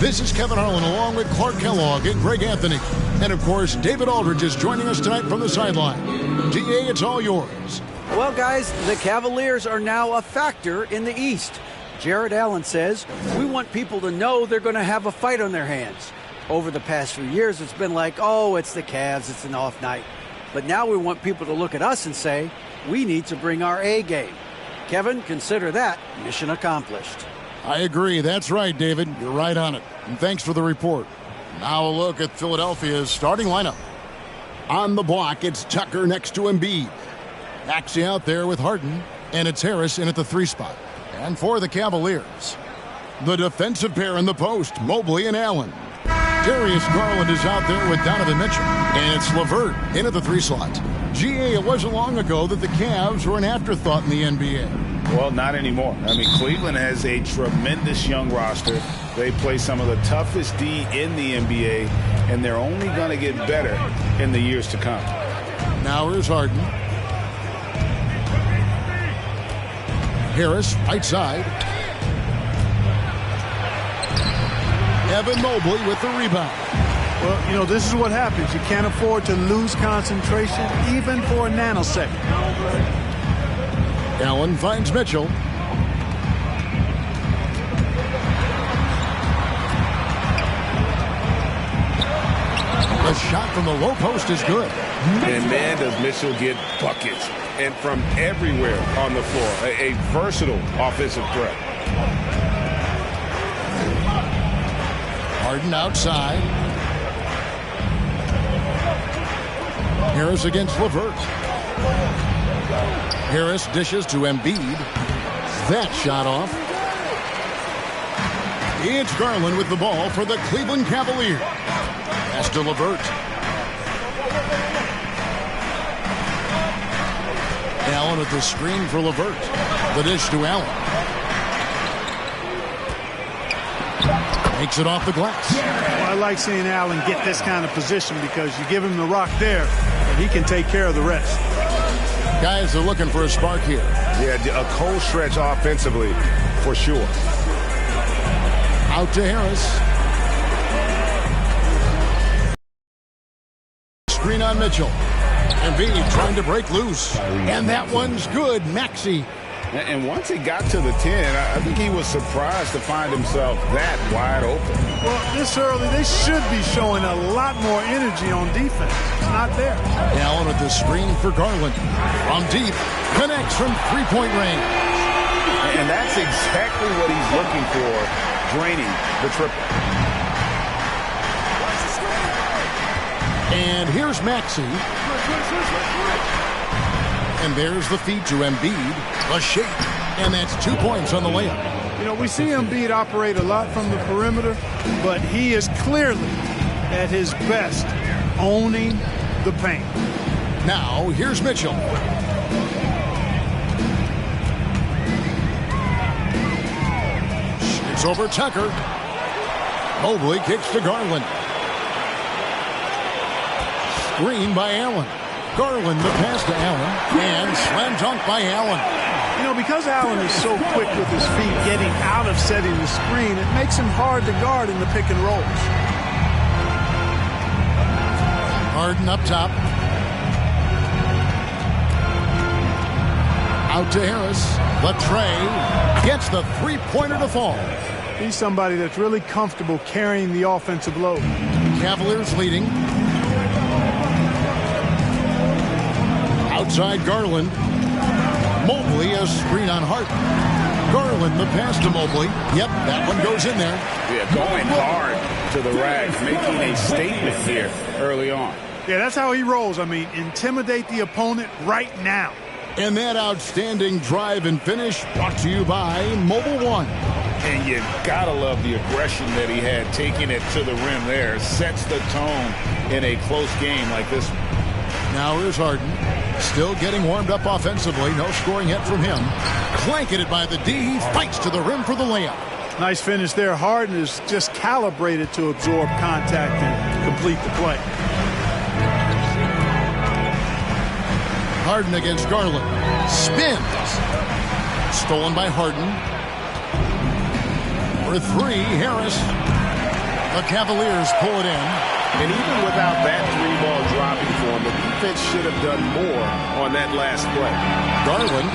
This is Kevin Harlan along with Clark Kellogg and Greg Anthony. And, of course, David Aldridge is joining us tonight from the sideline. DA, it's all yours. Well, guys, the Cavaliers are now a factor in the East. Jared Allen says, we want people to know they're going to have a fight on their hands. Over the past few years, it's been like, oh, it's the Cavs, it's an off night. But now we want people to look at us and say, we need to bring our A game. Kevin, consider that mission accomplished. I agree. That's right, David. You're right on it. And thanks for the report. Now a look at Philadelphia's starting lineup. On the block, it's Tucker next to Embiid. Maxey out there with Harden, and it's Harris in at the 3 spot. And for the Cavaliers, the defensive pair in the post, Mobley and Allen. Darius Garland is out there with Donovan Mitchell, and it's LeVert in at the 3 slot. GA, it wasn't long ago that the Cavs were an afterthought in the NBA. Well, not anymore. I mean, Cleveland has a tremendous young roster. They play some of the toughest D in the NBA, and they're only going to get better in the years to come. Now here's Harden. Harris, right side. Evan Mobley with the rebound. Well, you know, this is what happens. You can't afford to lose concentration, even for a nanosecond. Allen finds Mitchell. The shot from the low post is good. And man, does Mitchell get buckets. And from everywhere on the floor. A versatile offensive threat. Harden outside. Harris against LeVert. Harris dishes to Embiid. That shot off. It's Garland with the ball for the Cleveland Cavaliers. Pass to LeVert. Allen at the screen for LeVert. The dish to Allen. Makes it off the glass. Well, I like seeing Allen get this kind of position because you give him the rock there, and he can take care of the rest. Guys are looking for a spark here. Yeah, a cold stretch offensively, for sure. Out to Harris. Screen on Mitchell. Embiid trying to break loose. And that one's good. Maxey. And once he got to the 10, I think he was surprised to find himself that wide open. Well, this early, they should be showing a lot more energy on defense. It's not there. Allen with the screen for Garland. From deep, connects from three-point range. And that's exactly what he's looking for, draining the triple. And here's Maxey. And there's the feed to Embiid. A shake. And that's 2 points on the layup. You know, we see Embiid operate a lot from the perimeter, but he is clearly at his best owning the paint. Now, here's Mitchell. It's over Tucker. Mobley kicks to Garland. Screen by Allen. Garland, the pass to Allen, and slam dunk by Allen. You know, because Allen is so quick with his feet getting out of setting the screen, it makes him hard to guard in the pick and rolls. Harden up top. Out to Harris. The tray gets the three-pointer to fall. He's somebody that's really comfortable carrying the offensive load. Cavaliers leading. Outside Garland. Mobley, a screen on Harden. Garland, the pass to Mobley. Yep, that one goes in there. Yeah, going hard to the rack, making a statement here early on. Yeah, that's how he rolls. I mean, intimidate the opponent right now. And that outstanding drive and finish brought to you by Mobile One. And you gotta love the aggression that he had, taking it to the rim there. Sets the tone in a close game like this one. Now here's Harden. Still getting warmed up offensively. No scoring yet from him. Clanking it by the D. He fights to the rim for the layup. Nice finish there. Harden is just calibrated to absorb contact and complete the play. Harden against Garland. Spins. Stolen by Harden. For three, Harris. The Cavaliers pull it in. And even without that 3-ball dropping for him, the defense should have done more on that last play. Garland.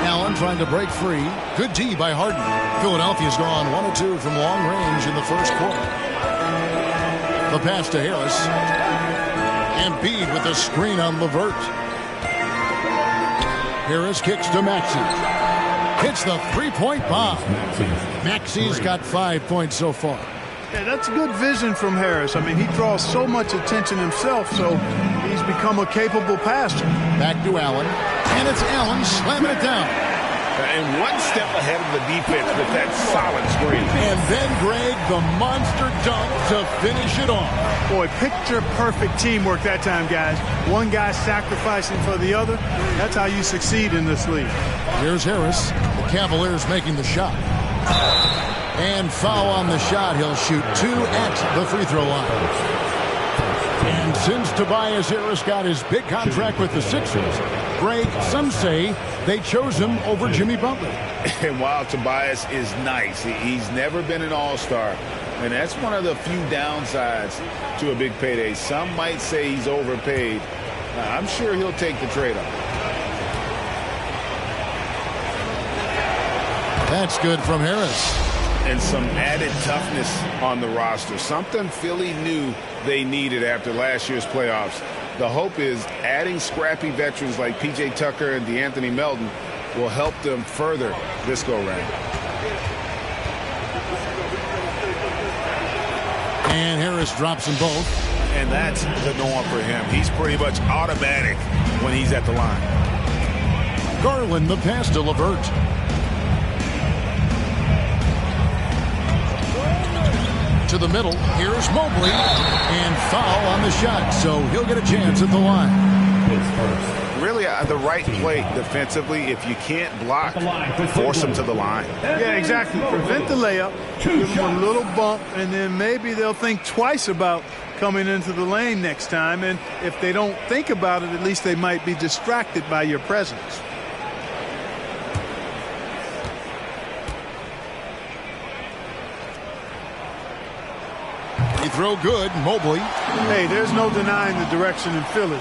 Allen trying to break free. Good D by Harden. Philadelphia's gone 1 of 2 from long range in the first quarter. The pass to Harris. Embiid with a screen on LeVert. Harris kicks to Maxey. Hits the three-point bomb. Maxey's got 5 points so far. Yeah, that's good vision from Harris. I mean, he draws so much attention himself, so he's become a capable passer. Back to Allen. And it's Allen slamming it down. And one step ahead of the defense with that solid screen. And then Greg, the monster dunk to finish it off. Boy, picture-perfect teamwork that time, guys. One guy sacrificing for the other. That's how you succeed in this league. Here's Harris. The Cavaliers making the shot. And foul on the shot. He'll shoot 2 at the free throw line. And since Tobias Harris got his big contract with the Sixers, Greg, some say they chose him over Jimmy Butler. And while Tobias is nice, he's never been an all-star. And that's one of the few downsides to a big payday. Some might say he's overpaid. I'm sure he'll take the trade-off. That's good from Harris. And some added toughness on the roster. Something Philly knew they needed after last year's playoffs. The hope is adding scrappy veterans like P.J. Tucker and DeAnthony Melton will help them further this go-round. And Harris drops them both. And that's the norm for him. He's pretty much automatic when he's at the line. Garland, the pass to LeVert. To the middle. Here's Mobley. And foul on the shot. So he'll get a chance at the line. Really the right play defensively. If you can't block, force him to the line. Yeah, exactly. Prevent the layup. Give them a little bump. And then maybe they'll think twice about coming into the lane next time. And if they don't think about it, at least they might be distracted by your presence. Throw good. Mobley. Hey, there's no denying the direction in Philly.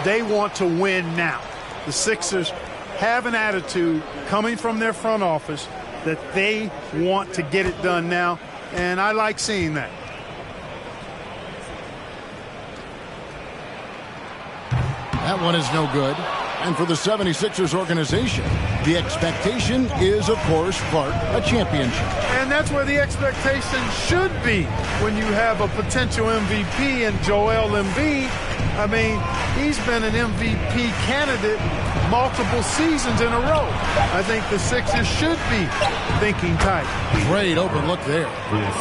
They want to win now. The Sixers have an attitude coming from their front office that they want to get it done now, and I like seeing that. That one is no good. And for the 76ers organization, the expectation is, of course, Clark, a championship. And that's where the expectation should be when you have a potential MVP in Joel Embiid. I mean, he's been an MVP candidate multiple seasons in a row. I think the Sixers should be thinking tight. Great open look there.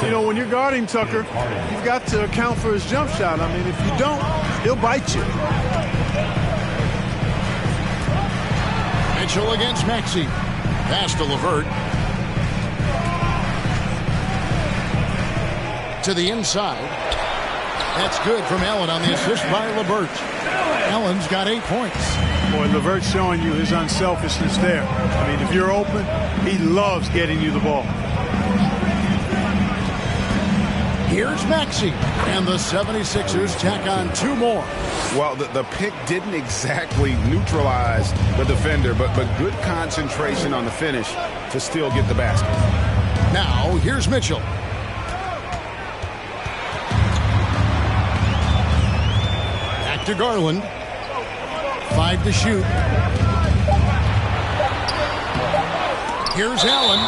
You know, when you're guarding Tucker, you've got to account for his jump shot. I mean, if you don't, he'll bite you. Mitchell against Maxey. Pass to LeVert. To the inside. That's good from Allen on the assist by LeVert. Allen's got 8 points. Boy, LeVert's showing you his unselfishness there. I mean, if you're open, he loves getting you the ball. Here's Maxey. And the 76ers tack on 2 more. Well, the pick didn't exactly neutralize the defender, but good concentration on the finish to still get the basket. Now, here's Mitchell. Back to Garland. 5 to shoot. Here's Allen.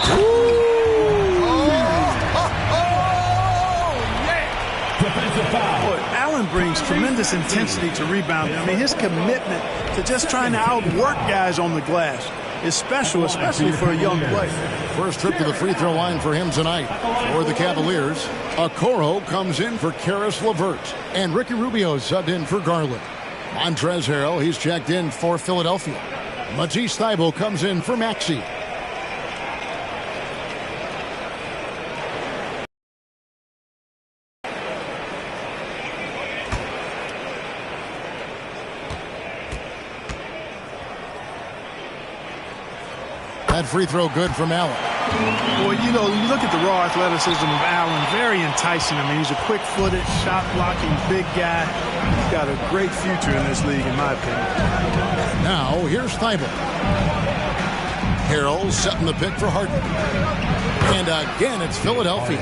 Allen brings tremendous intensity to rebounding. I mean, his commitment to just trying to outwork guys on the glass is special, especially for a young player. First trip to the free throw line for him tonight. For the Cavaliers, Okoro comes in for Karis LeVert. And Ricky Rubio subbed in for Garland. Montrezl Harrell, he's checked in for Philadelphia. Matisse Thybulle comes in for Maxey. That free throw good from Allen. Well, you know, you look at the raw athleticism of Allen, very enticing. I mean, he's a quick-footed, shot-blocking big guy. He's got a great future in this league, in my opinion. Now, here's Thibault. Harrell setting the pick for Harden. And again, it's Philadelphia.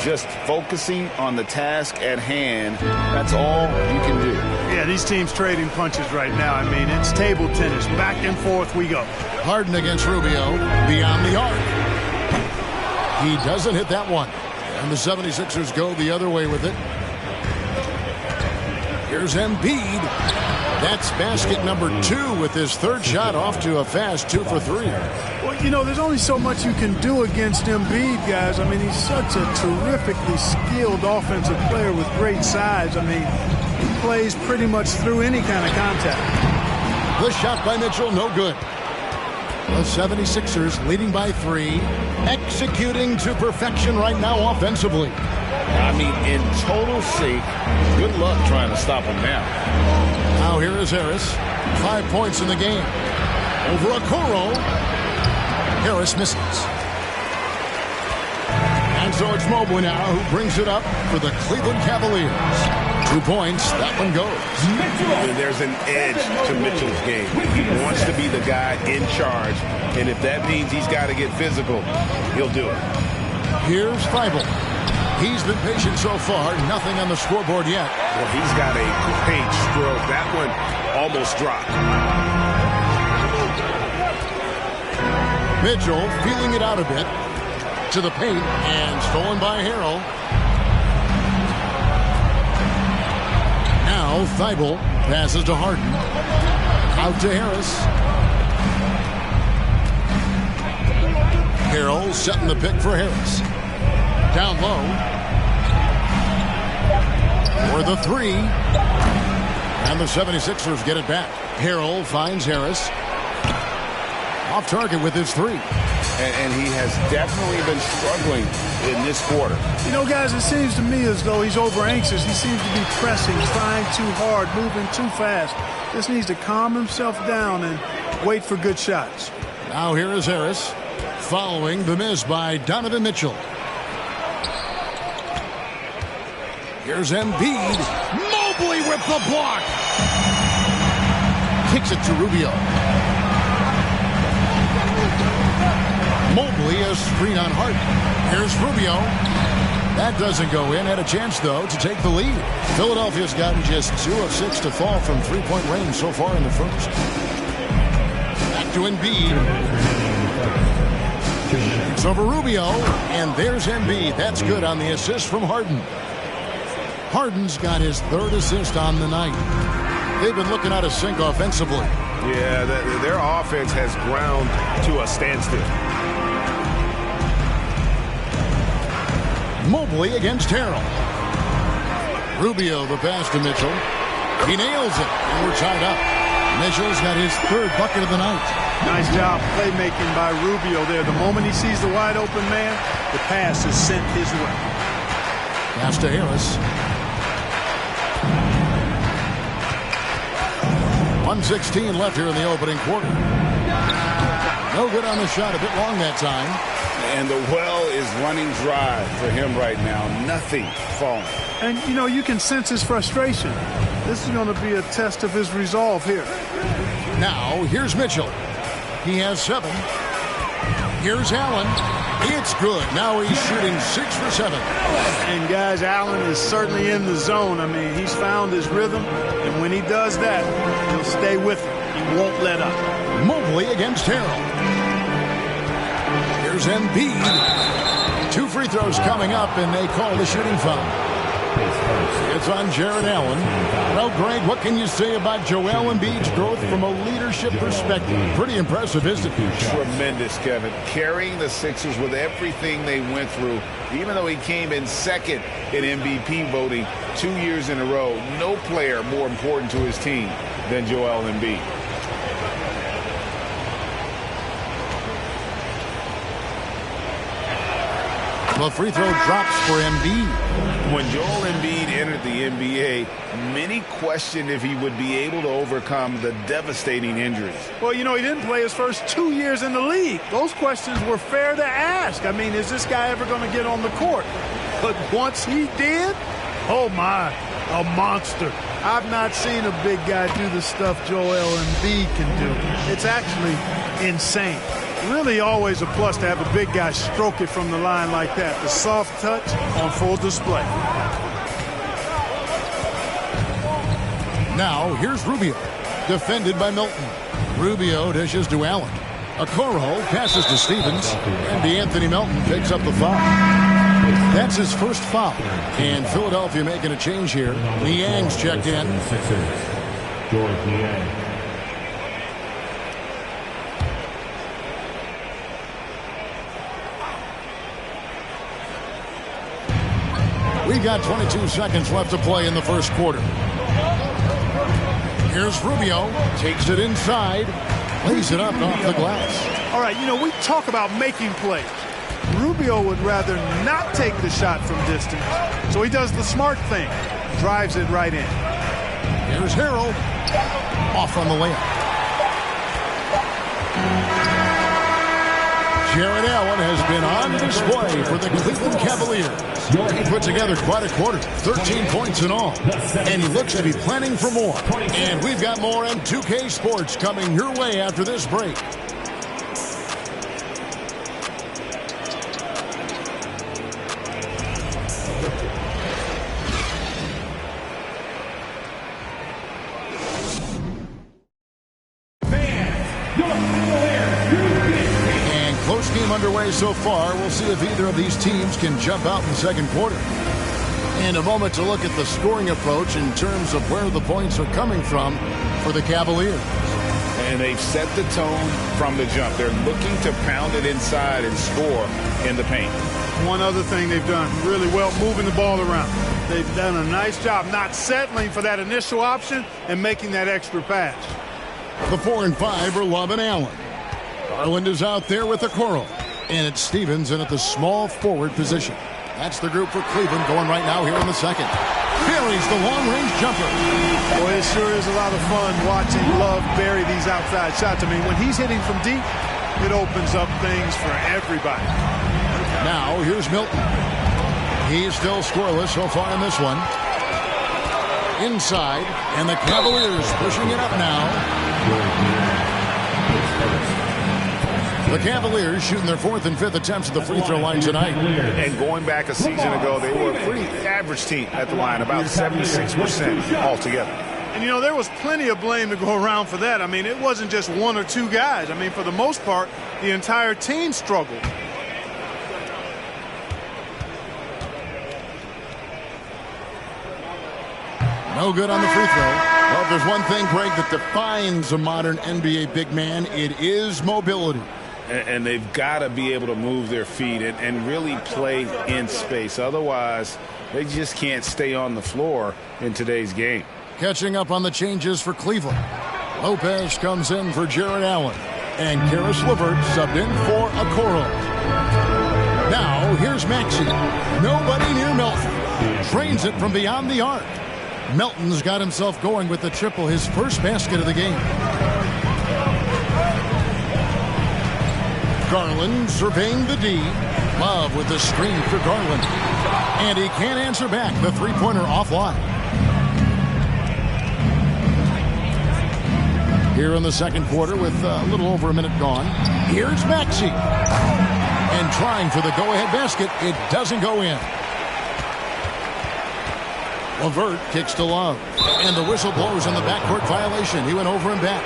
Just focusing on the task at hand. That's all you can do. Yeah, these teams trading punches right now. I mean, it's table tennis. Back and forth we go. Harden against Rubio beyond the arc. He doesn't hit that one. And the 76ers go the other way with it. Here's Embiid. That's basket number 2 with his third shot off to a fast 2 for 3. Well, you know, there's only so much you can do against Embiid, guys. I mean, he's such a terrifically skilled offensive player with great size. I mean, he plays pretty much through any kind of contact. The shot by Mitchell, no good. The 76ers leading by 3, executing to perfection right now offensively. I mean, in total sync. Good luck trying to stop him now. Now here is Harris. 5 points in the game. Over Okoro. Harris misses. And so it's Mobley now who brings it up for the Cleveland Cavaliers. 2 points. That one goes. And there's an edge to Mitchell's game. He wants to be the guy in charge. And if that means he's got to get physical, he'll do it. Here's Thibault. He's been patient so far. Nothing on the scoreboard yet. Well, he's got a great stroke. That one almost dropped. Mitchell feeling it out a bit. To the paint and stolen by Harrell. Now Thibault passes to Harden. Out to Harris. Harrell setting the pick for Harris. Down low. For the 3. And the 76ers get it back. Harrell finds Harris. Off target with his 3. And he has definitely been struggling in this quarter. You know, guys, it seems to me as though he's over anxious. He seems to be pressing, trying too hard, moving too fast. Just needs to calm himself down and wait for good shots. Now here is Harris. Following the miss by Donovan Mitchell. Here's Embiid. Mobley with the block. Kicks it to Rubio. Mobley a screen on Harden. Here's Rubio. That doesn't go in. Had a chance, though, to take the lead. Philadelphia's gotten just 2 of 6 to fall from three-point range so far in the first. Back to Embiid. It's over Rubio, and there's Embiid. That's good on the assist from Harden. Harden's got his 3rd assist on the night. They've been looking out of sync offensively. Yeah, their offense has ground to a standstill. Mobley against Harrell. Rubio the pass to Mitchell. He nails it, and we're tied up. Mitchell's got his 3rd bucket of the night. Nice job playmaking by Rubio there. The moment he sees the wide open man, the pass is sent his way. Pass to Harris. 1:16 left here in the opening quarter. No good on the shot. A bit long that time. And the well is running dry for him right now. Nothing falling. And, you know, you can sense his frustration. This is going to be a test of his resolve here. Now, here's Mitchell. He has 7. Here's Allen. It's good. Now he's shooting 6 for 7. And, guys, Allen is certainly in the zone. I mean, he's found his rhythm. And when he does that, he'll stay with it. He won't let up. Mobley against Harrell. Here's Embiid. 2 free throws coming up, and they call the shooting foul. It's on Jared Allen. Well, Greg, what can you say about Joel Embiid's growth from a leadership perspective? Pretty impressive, isn't it? Tremendous, Kevin. Carrying the Sixers with everything they went through, even though he came in 2nd in MVP voting 2 years in a row. No player more important to his team than Joel Embiid. The free throw drops for Embiid. When Joel Embiid entered the NBA, many questioned if he would be able to overcome the devastating injuries. Well, you know, he didn't play his first 2 years in the league. Those questions were fair to ask. I mean, is this guy ever going to get on the court? But once he did, oh my, a monster. I've not seen a big guy do the stuff Joel Embiid can do. It's actually insane. Really always a plus to have a big guy stroke it from the line like that. The soft touch on full display. Now, here's Rubio, defended by Milton. Rubio dishes to Allen. Okoro passes to Stevens, and Anthony Melton picks up the foul. That's his first foul. And Philadelphia making a change here. Niang's checked in. George Niang. We've got 22 seconds left to play in the first quarter. Here's Rubio. Takes it inside. Lays it up off the glass. All right, you know, we talk about making plays. Rubio would rather not take the shot from distance, so he does the smart thing. Drives it right in. Here's Harrell. Off on the layup. Jared Allen has been on display for the Cleveland Cavaliers. He put together quite a quarter, 13 points in all. And he looks to be planning for more. And we've got more M2K Sports coming your way after this break. Underway so far. We'll see if either of these teams can jump out in the second quarter. In a moment to look at the scoring approach in terms of where the points are coming from for the Cavaliers. And they've set the tone from the jump. They're looking to pound it inside and score in the paint. One other thing they've done really well, moving the ball around. They've done a nice job not settling for that initial option and making that extra pass. The 4 and 5 are Love and Allen. Garland is out there with Okoro. And it's Stevens in at the small forward position. That's the group for Cleveland going right now here in the second. Buries the long-range jumper. Boy, it sure is a lot of fun watching Love bury these outside shots. I mean, when he's hitting from deep, it opens up things for everybody. Now, here's Milton. He's still scoreless so far in this one. Inside, and the Cavaliers pushing it up now. The Cavaliers shooting their 4th and 5th attempts at the free throw line tonight. And going back a season ago, they were a pretty average team at the line, about 76% altogether. And, you know, there was plenty of blame to go around for that. I mean, it wasn't just 1 or 2 guys. I mean, for the most part, the entire team struggled. No good on the free throw. Well, if there's one thing, Greg, that defines a modern NBA big man, it is mobility. And they've got to be able to move their feet and really play in space. Otherwise, they just can't stay on the floor in today's game. Catching up on the changes for Cleveland. Lopez comes in for Jared Allen. And Karis LeVert subbed in for Okoro. Now, here's Maxey. Nobody near Melton. Trains it from beyond the arc. Melton's got himself going with the triple, his first basket of the game. Garland surveying the D. Love with the screen for Garland. And he can't answer back. The three-pointer offline. Here in the second quarter with a little over a minute gone. Here's Maxey. And trying for the go-ahead basket. It doesn't go in. LeVert kicks to Love. And the whistle blows on the backcourt violation. He went over and back.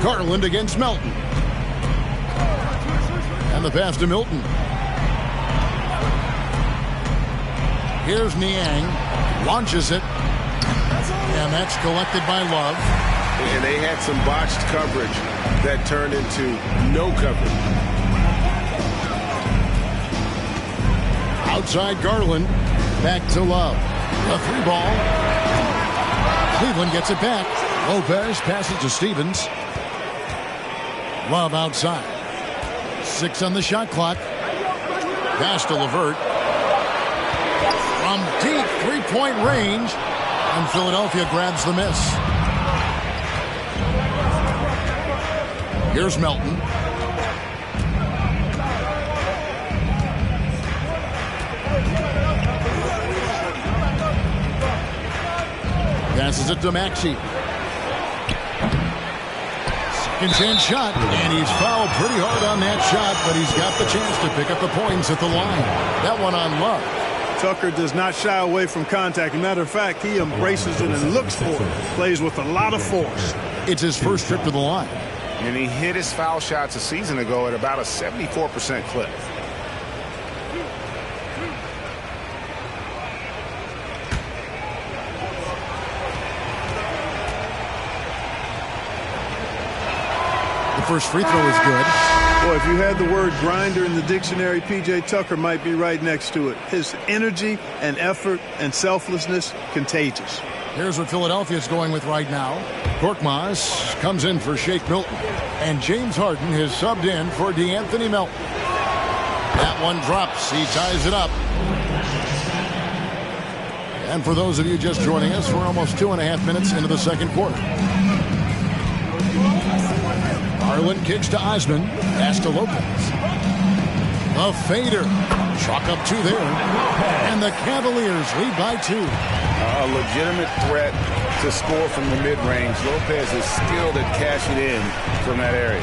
Garland against Melton. And the pass to Milton. Here's Niang. Launches it. And that's collected by Love. And they had some botched coverage that turned into no coverage. Outside Garland. Back to Love. A three ball. Cleveland gets it back. Lopez passes to Stevens. Love outside. 6 on the shot clock. Pass to LeVert. From deep three-point range. And Philadelphia grabs the miss. Here's Melton. Passes it to Maxey. Second chance shot, and he's fouled pretty hard on that shot, but he's got the chance to pick up the points at the line. That one on Love. Tucker does not shy away from contact. As a matter of fact, he embraces it and looks for it. Plays with a lot of force. It's his first trip to the line. And he hit his foul shots a season ago at about a 74% clip. First free throw is good. Boy, if you had the word grinder in the dictionary, P.J. Tucker might be right next to it. His energy and effort and selflessness, contagious. Here's what Philadelphia's going with right now. Korkmaz comes in for Shake Milton. And James Harden has subbed in for DeAnthony Melton. That one drops. He ties it up. And for those of you just joining us, we're almost 2.5 minutes into the second quarter. Garland kicks to Osman. Pass to Lopez. A fader. Chalk up 2 there. And the Cavaliers lead by 2. A legitimate threat to score from the mid-range. Lopez is skilled at cashing in from that area.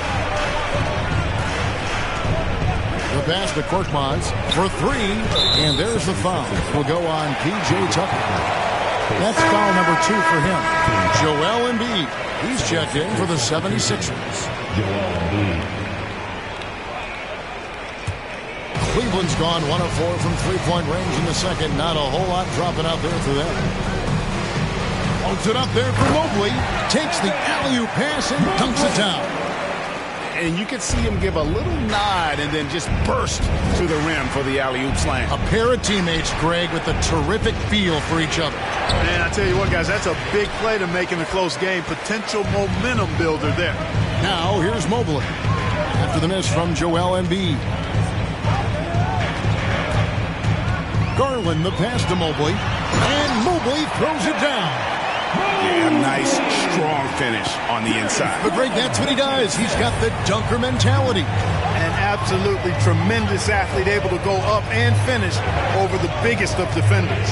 The pass to Korkmaz for 3. And there's the foul. Will go on P.J. Tucker. That's foul number 2 for him. Joel Embiid. He's checked in for the 76ers. Cleveland's gone 1 of 4 from three-point range in the second. Not a whole lot dropping out there for them. Holds it up there for Mobley. Takes the alley-oop pass and dunks it down. And you could see him give a little nod and then just burst to the rim for the alley-oop slam. A pair of teammates, Greg, with a terrific feel for each other. Man, I tell you what, guys, that's a big play to make in a close game. Potential momentum builder there. Now, here's Mobley. After the miss from Joel Embiid. Garland, the pass to Mobley. And Mobley throws it down. Yeah, nice, strong finish on the inside. But, Greg, that's what he does. He's got the dunker mentality. An absolutely tremendous athlete, able to go up and finish over the biggest of defenders.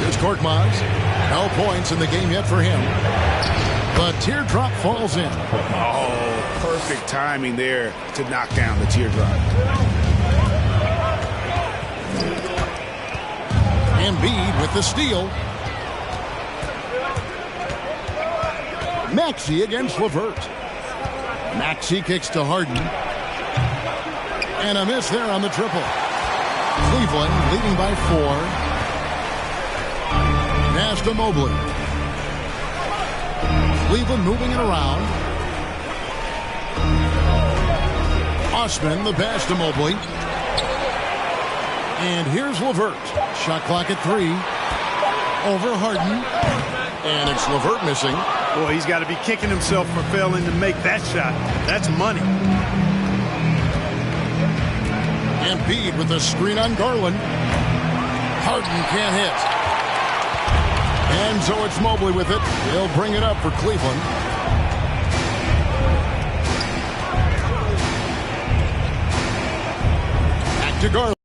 Here's Korkmaz. No points in the game yet for him. The teardrop falls in. Oh, perfect timing there to knock down the teardrop. Embiid with the steal. Maxey against LeVert. Maxey kicks to Harden. And a miss there on the triple. Cleveland leading by 4. Pass to Mobley. Cleveland moving it around. Osman, the pass to Mobley. And here's LeVert. Shot clock at 3. Over Harden. And it's LeVert missing. Boy, he's got to be kicking himself for failing to make that shot. That's money. Embiid with a screen on Garland. Harden can't hit. And so it's Mobley with it. He'll bring it up for Cleveland. Back to Garland.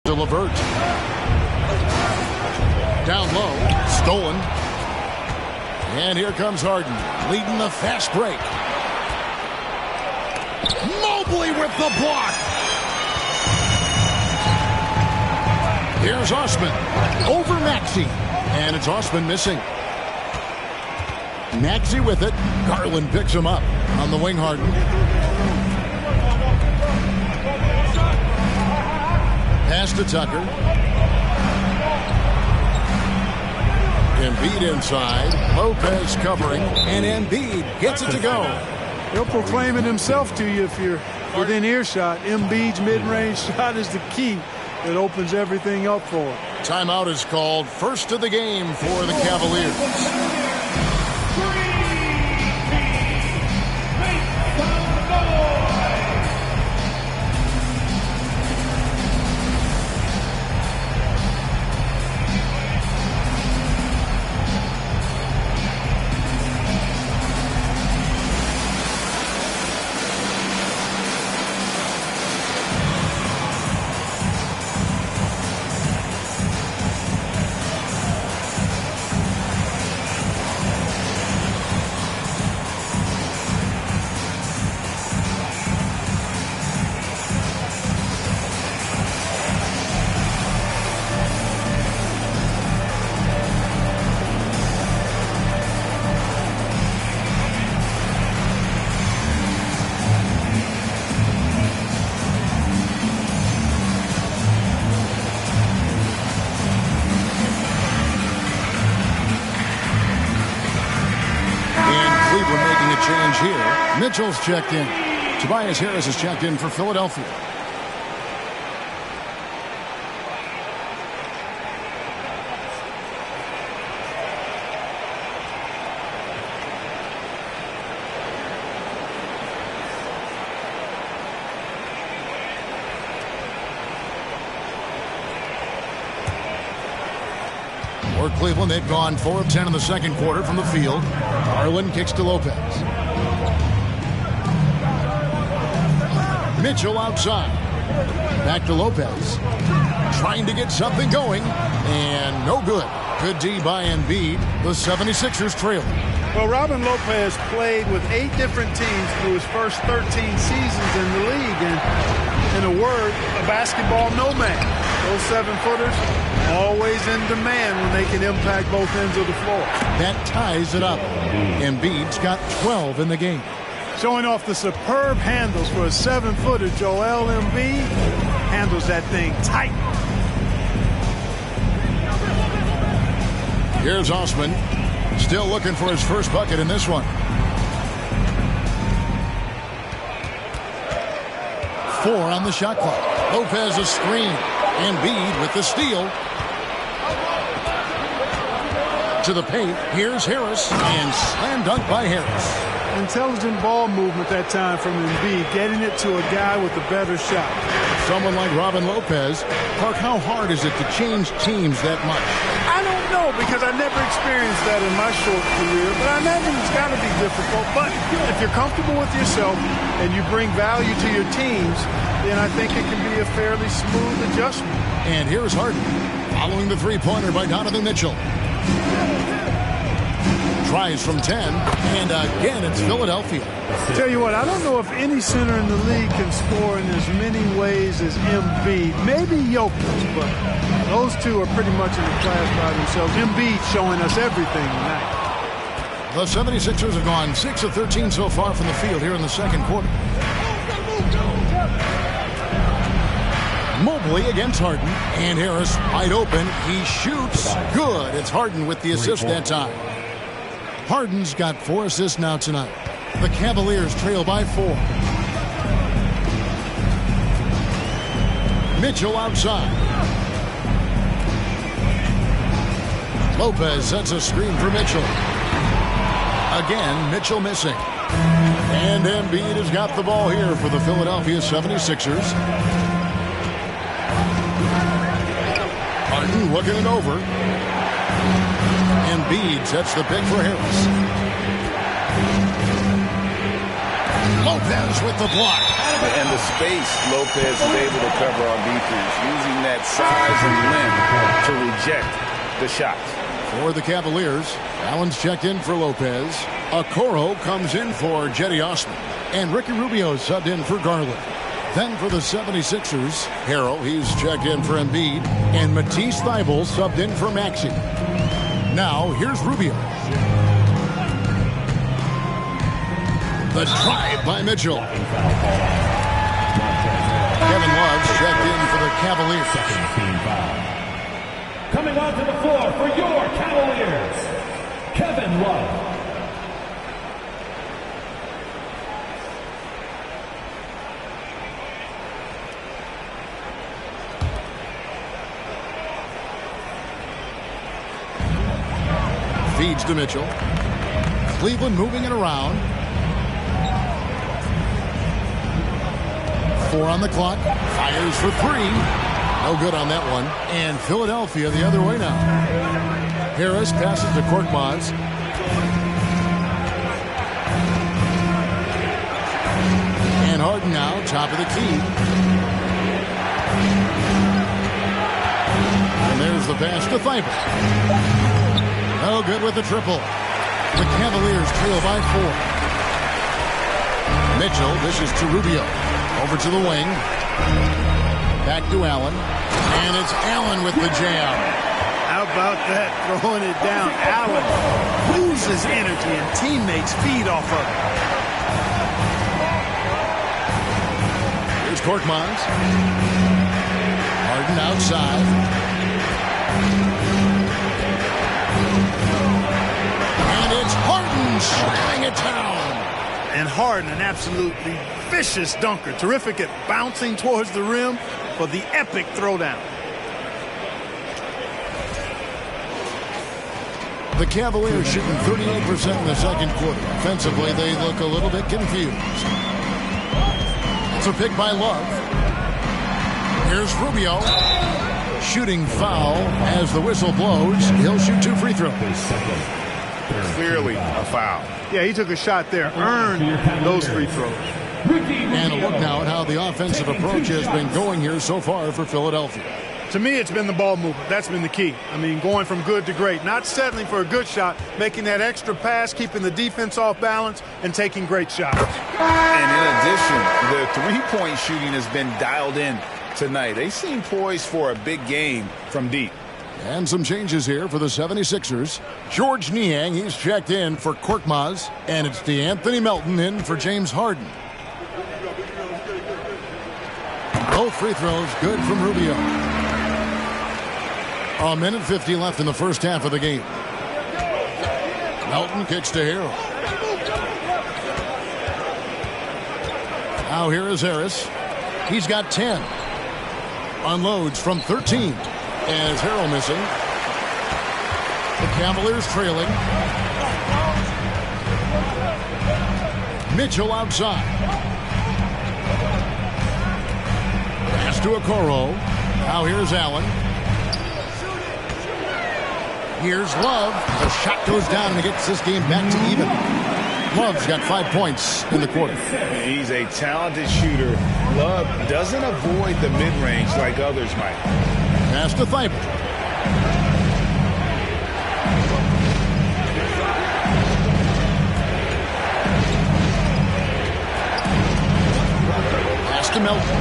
To LeVert. Down low. Stolen. And here comes Harden, leading the fast break. Mobley with the block. Here's Osman over Maxey. And it's Osman missing. Maxey with it. Garland picks him up on the wing. Harden. Pass to Tucker. Embiid inside. Lopez covering. And Embiid gets it to go. He'll proclaim it himself to you if you're within earshot. Embiid's mid-range shot is the key that opens everything up for him. Timeout is called. First of the game for the Cavaliers. Change here. Mitchell's checked in. Tobias Harris is checked in for Philadelphia. For Cleveland, they've gone 4 of 10 in the second quarter from the field. Garland kicks to Lopez. Mitchell outside. Back to Lopez. Trying to get something going. And no good. Good D by Embiid. The 76ers trail. Well, Robin Lopez played with 8 different teams through his first 13 seasons in the league. And in a word, a basketball nomad. Those 7-footers always in demand when they can impact both ends of the floor. That ties it up. Embiid's got 12 in the game. Showing off the superb handles for a 7-footer, Joel Embiid handles that thing tight. Here's Osman. Still looking for his first bucket in this one. 4 on the shot clock. Lopez a screen. Embiid with the steal. To the paint. Here's Harris. And slam dunk by Harris. Intelligent ball movement that time from Embiid, getting it to a guy with a better shot. Someone like Robin Lopez. Clark, how hard is it to change teams that much? I don't know, because I never experienced that in my short career, but I imagine it's got to be difficult. But if you're comfortable with yourself and you bring value to your teams, then I think it can be a fairly smooth adjustment. And here's Harden following the three-pointer by Donovan Mitchell. Tries from 10, and again it's Philadelphia. Tell you what, I don't know if any center in the league can score in as many ways as Embiid. Maybe Jokic, but those two are pretty much in the class by themselves. Embiid showing us everything tonight. The 76ers have gone 6 of 13 so far from the field here in the second quarter. Mobley against Harden, and Harris wide open. He shoots. Good. It's Harden with the assist that time. Harden's got 4 assists now tonight. The Cavaliers trail by 4. Mitchell outside. Lopez sets a screen for Mitchell. Again, Mitchell missing. And Embiid has got the ball here for the Philadelphia 76ers. Harden looking it over. Embiid sets the pick for Harris. Lopez with the block. And the space Lopez is able to cover on defense, using that size and length to reject the shots. For the Cavaliers, Allen's checked in for Lopez. Okoro comes in for Jetty Osman. And Ricky Rubio subbed in for Garland. Then for the 76ers, Harrell, he's checked in for Embiid. And Matisse Thybulle subbed in for Maxey. Now, here's Rubio. The drive by Mitchell. Kevin Love's checked in for the Cavaliers. Coming onto the floor for your Cavaliers, Kevin Love. Feeds to Mitchell. Cleveland moving it around. 4 on the clock. Fires for 3. No good on that one. And Philadelphia the other way now. Harris passes to Korkmaz. And Harden now, top of the key. And there's the pass to Thibault. No good with the triple. The Cavaliers trail by 4. Mitchell dishes to Rubio. Over to the wing. Back to Allen. And it's Allen with the jam. How about that? Throwing it down. Allen loses energy and teammates feed off of it. Here's Korkmaz. Harden outside. And it's Harden shutting it down. And Harden, an absolutely vicious dunker. Terrific at bouncing towards the rim for the epic throwdown. The Cavaliers shooting 38% in the second quarter. Offensively, they look a little bit confused. It's a pick by Love. Here's Rubio. Shooting foul as the whistle blows. He'll shoot 2 free throws. Clearly a foul. Yeah, he took a shot there. Earned those free throws. And a look now at how the offensive approach has been going here so far for Philadelphia. To me, it's been the ball movement. That's been the key. I mean, going from good to great. Not settling for a good shot, making that extra pass, keeping the defense off balance, and taking great shots. And in addition, the three-point shooting has been dialed in tonight. They seem poised for a big game from deep. And some changes here for the 76ers. George Niang, he's checked in for Korkmaz. And it's DeAnthony Melton in for James Harden. Both free throws good from Rubio. A minute 50 left in the first half of the game. Melton kicks to Harrell. Now here is Harris. He's got 10. Unloads from 13. And it's Harrell missing. The Cavaliers trailing. Mitchell outside. Pass to Okoro. Now here's Allen. Here's Love. The shot goes down and it gets this game back to even. Love's got 5 points in the quarter. He's a talented shooter. Love doesn't avoid the mid-range like others might. Pass to Thibault. Pass to Melton.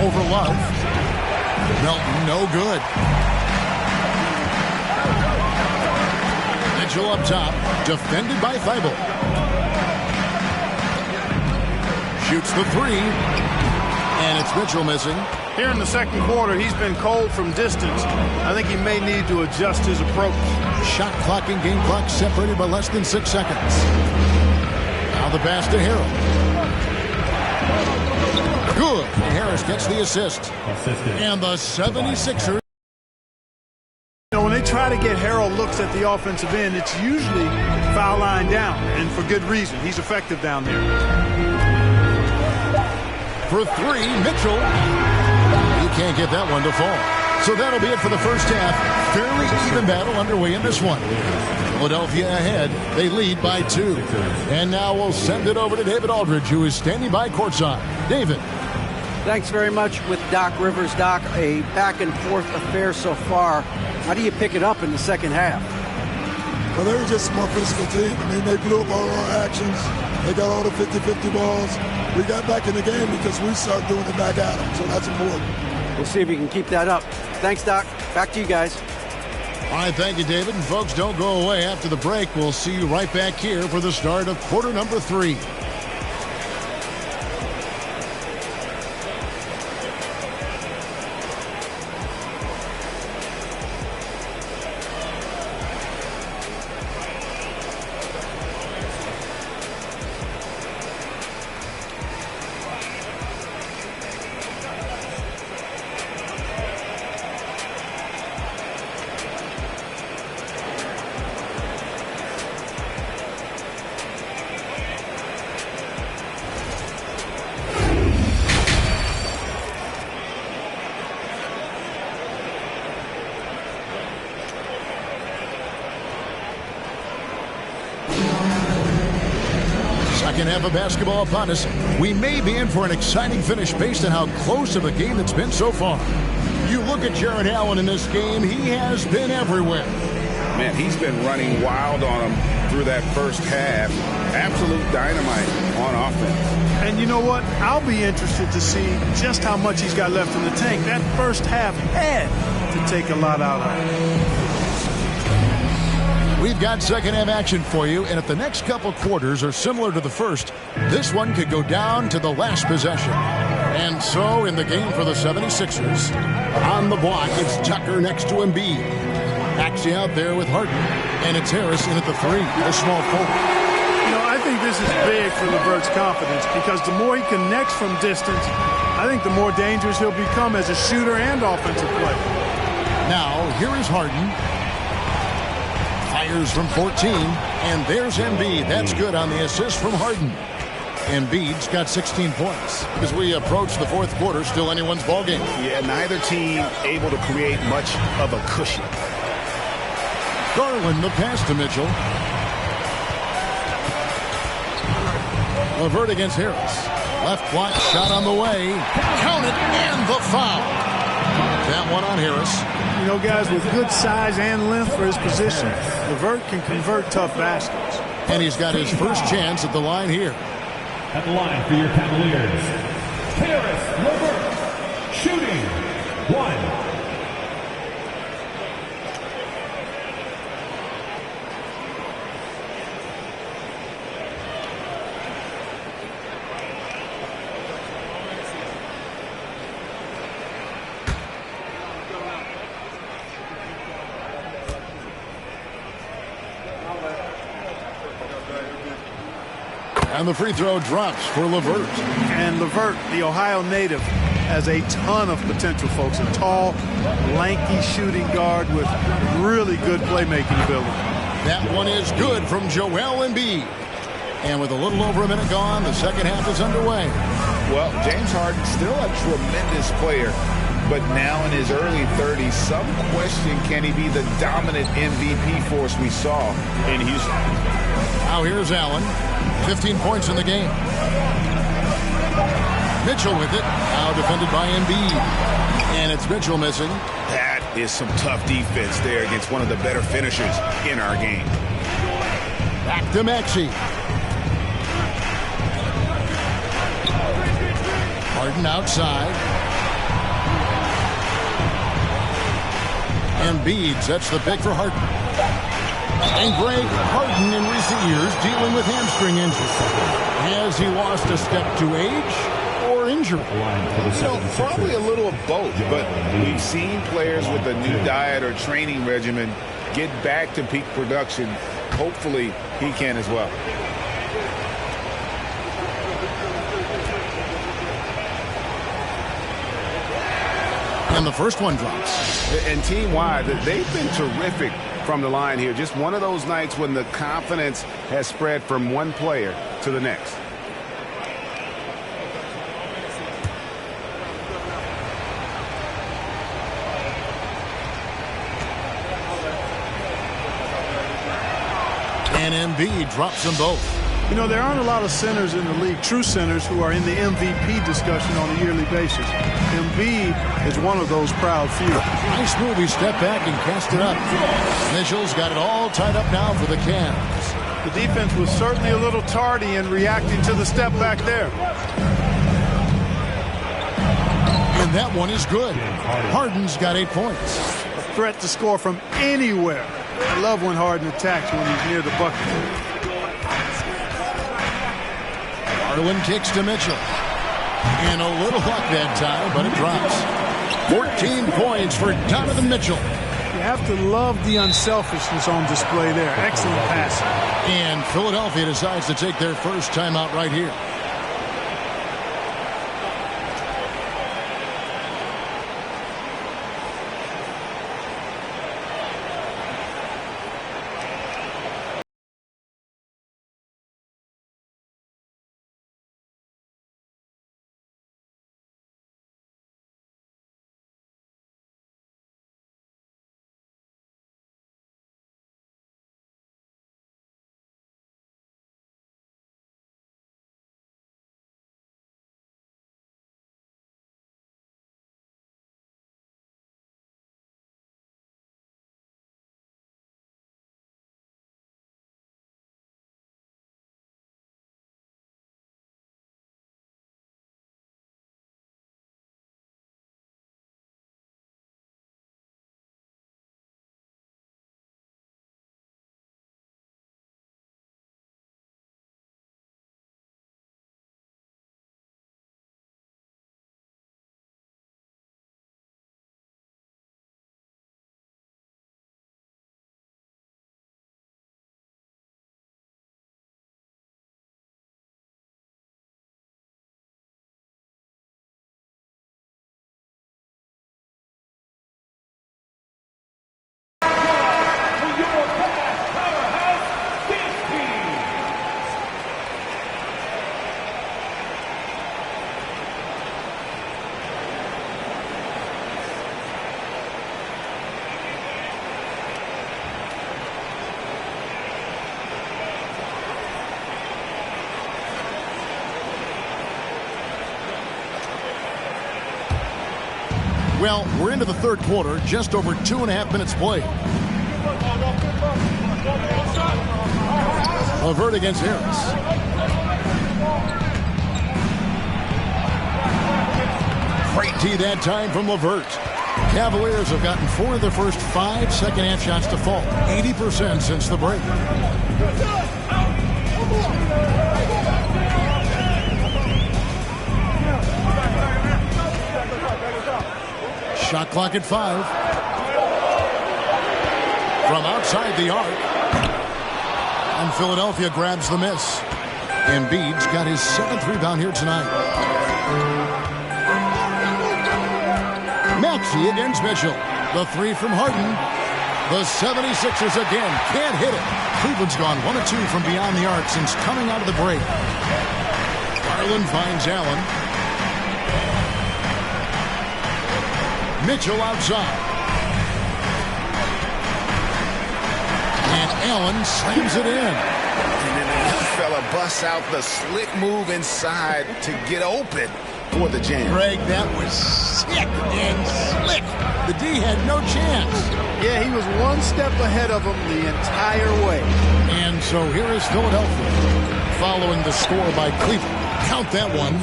Over Love. Melton, no good. Mitchell up top, defended by Thibault. Shoots the 3, and it's Mitchell missing. Here in the second quarter, he's been cold from distance. I think he may need to adjust his approach. Shot clock and game clock separated by less than 6 seconds. Now the pass to Harrell. Good. Harris gets the assist. And the 76ers. You know, when they try to get Harrell looks at the offensive end, it's usually foul line down, and for good reason. He's effective down there. For 3, Mitchell. He can't get that one to fall. So that'll be it for the first half. Fairly even battle underway in this one. Philadelphia ahead. They lead by 2. And now we'll send it over to David Aldridge, who is standing by courtside. David. Thanks very much with Doc Rivers. Doc, a back-and-forth affair so far. How do you pick it up in the second half? Well, they were just a more physical team. I mean, they blew up all our actions. They got all the 50-50 balls. We got back in the game because we started doing it back at them, so that's important. We'll see if we can keep that up. Thanks, Doc. Back to you guys. All right, thank you, David. And folks, don't go away. After the break, we'll see you right back here for the start of quarter number 3. Second half of basketball upon us. We may be in for an exciting finish based on how close of a game it's been so far. You look at Jared Allen in this game, he has been everywhere. Man, he's been running wild on him through that first half. Absolute dynamite on offense. And you know what? I'll be interested to see just how much he's got left in the tank. That first half had to take a lot out of him. We've got second half action for you, and if the next couple quarters are similar to the first, this one could go down to the last possession. And so in the game for the 76ers, on the block, it's Tucker next to Embiid. Actually out there with Harden, and it's Harris in at the 3, the small forward. You know, I think this is big for LeVert's confidence because the more he connects from distance, I think the more dangerous he'll become as a shooter and offensive player. Now, here is Harden. Fires from 14, and there's Embiid. That's good on the assist from Harden. Embiid's got 16 points. As we approach the fourth quarter, still anyone's ballgame. Yeah, neither team able to create much of a cushion. Garland, the pass to Mitchell. LeVert against Harris. Left block shot on the way. Count it, and the foul. That one on Harris. You know, guys, with good size and length for his position, LeVert can convert tough baskets. And he's got his first chance at the line here. At the line for your Cavaliers, Harris LeVert, shooting 1. And the free throw drops for LeVert. And LeVert, the Ohio native, has a ton of potential, folks. A tall, lanky shooting guard with really good playmaking ability. That one is good from Joel Embiid. And with a little over a minute gone, the second half is underway. Well, James Harden still a tremendous player, but now in his early 30s, some question, can he be the dominant MVP force we saw in Houston? Now here's Allen. 15 points in the game. Mitchell with it. Now defended by Embiid. And it's Mitchell missing. That is some tough defense there against one of the better finishers in our game. Back to Maxey. Harden outside. Embiid sets the pick for Harden. And Greg, Harden in recent years dealing with hamstring injury. Has he lost a step to age or injury? Probably a little of both, but we've seen players with a new diet or training regimen get back to peak production. Hopefully he can as well. And the first one drops. And team-wide, they've been terrific from the line here. Just one of those nights when the confidence has spread from one player to the next. And Embiid drops them both. You know, there aren't a lot of centers in the league, true centers, who are in the MVP discussion on a yearly basis. Embiid is one of those proud few. Nice move. He stepped back and cast it up. Mitchell's got it all tied up now for the Cavs. The defense was certainly a little tardy in reacting to the step back there. And that one is good. Harden's got 8 points. A threat to score from anywhere. I love when Harden attacks when he's near the bucket. Garland kicks to Mitchell. And a little luck that time, but it drops. 14 points for Donovan Mitchell. You have to love the unselfishness on display there. Excellent passing. And Philadelphia decides to take their first timeout right here. Well, we're into the third quarter, just over 2.5 minutes played. LeVert against Harris. Great tee that time from LeVert. Cavaliers have gotten 4 of their first 5 second-half shots to fall. 80% since the break. Shot clock at 5. From outside the arc. And Philadelphia grabs the miss. Embiid's got his 7th rebound here tonight. Maxey against Mitchell. The 3 from Harden. The 76ers again can't hit it. Cleveland's gone 1 of 2 from beyond the arc since coming out of the break. Garland finds Allen. Mitchell outside. And Allen slams it in. And then the young fella busts out the slick move inside to get open for the jam. Greg, that was sick and slick. The D had no chance. Yeah, he was 1 step ahead of him the entire way. And so here is Philadelphia following the score by Cleveland. Count that one.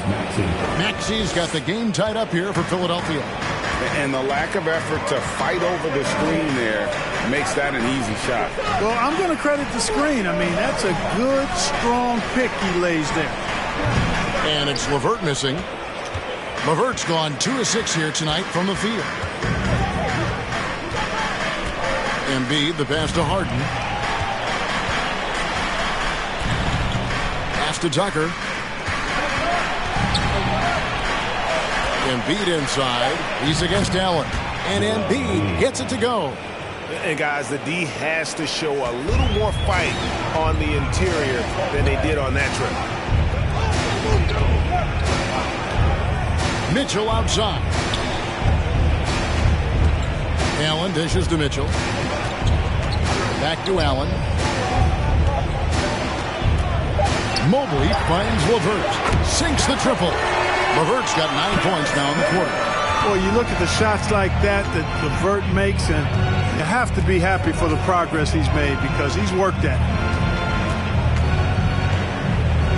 Maxey's got the game tied up here for Philadelphia. And the lack of effort to fight over the screen there makes that an easy shot. Well, I'm going to credit the screen. I mean, that's a good, strong pick he lays there. And it's LeVert missing. LeVert's gone 2 of 6 here tonight from the field. Embiid, the pass to Harden. Pass to Tucker. Embiid inside. He's against Allen. And Embiid gets it to go. And guys, the D has to show a little more fight on the interior than they did on that trip. Mitchell outside. Allen dishes to Mitchell. Back to Allen. Mobley finds LeVert. Sinks the triple. LeVert's got 9 points now in the quarter. Well, you look at the shots like that LeVert makes, and you have to be happy for the progress he's made because he's worked at it.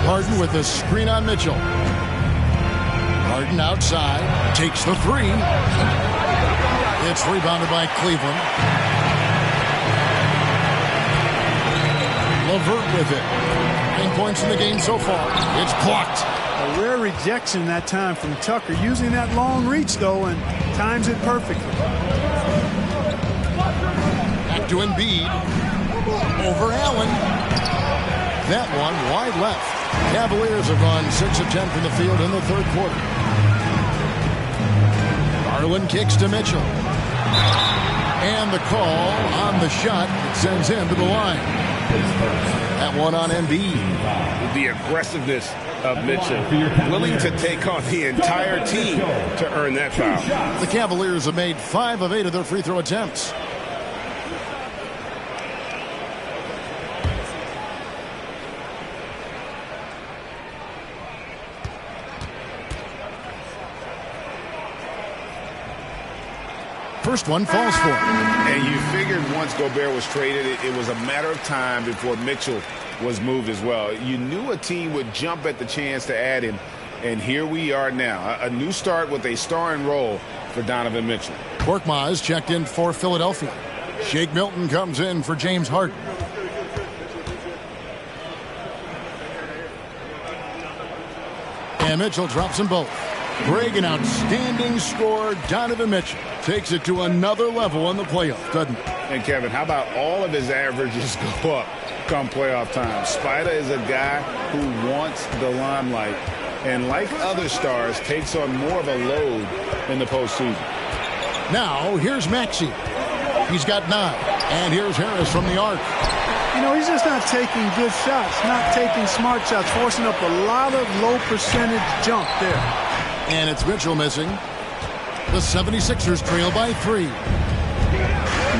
Harden with a screen on Mitchell. Harden outside. Takes the 3. It's rebounded by Cleveland. LeVert with it. 9 points in the game so far. It's blocked. A rare rejection that time from Tucker. Using that long reach, though, and times it perfectly. Back to Embiid. Over Allen. That one wide left. Cavaliers have gone 6 of 10 from the field in the third quarter. Garland kicks to Mitchell. And the call on the shot that sends him to the line. That one on Embiid. The aggressiveness of Mitchell, willing to take on the entire team to earn that foul. The Cavaliers have made 5 of 8 of their free throw attempts. First one falls for him. And you figured once Gobert was traded, it was a matter of time before Mitchell was moved as well. You knew a team would jump at the chance to add him, and here we are now. A new start with a starring role for Donovan Mitchell. Korkmaz checked in for Philadelphia. Shake Milton comes in for James Harden. And Mitchell drops them both. Greg, an outstanding scorer. Donovan Mitchell takes it to another level in the playoffs, doesn't it? And Kevin, how about all of his averages go up come playoff time? Spider is a guy who wants the limelight, and like other stars, takes on more of a load in the postseason. Now, here's Maxey. He's got 9. And here's Harris from the arc. You know, he's just not taking good shots, not taking smart shots, forcing up a lot of low percentage jump there. And it's Mitchell missing. The 76ers trail by 3.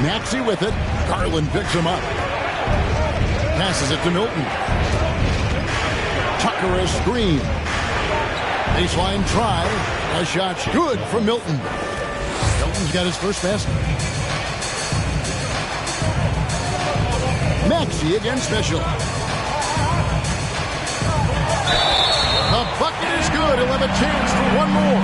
Maxey with it. Garland picks him up. Passes it to Milton. Tucker a screen. Baseline try. A shot's good from Milton. Milton's got his first basket. Maxey against Mitchell. The bucket is good. He'll have a chance for one more.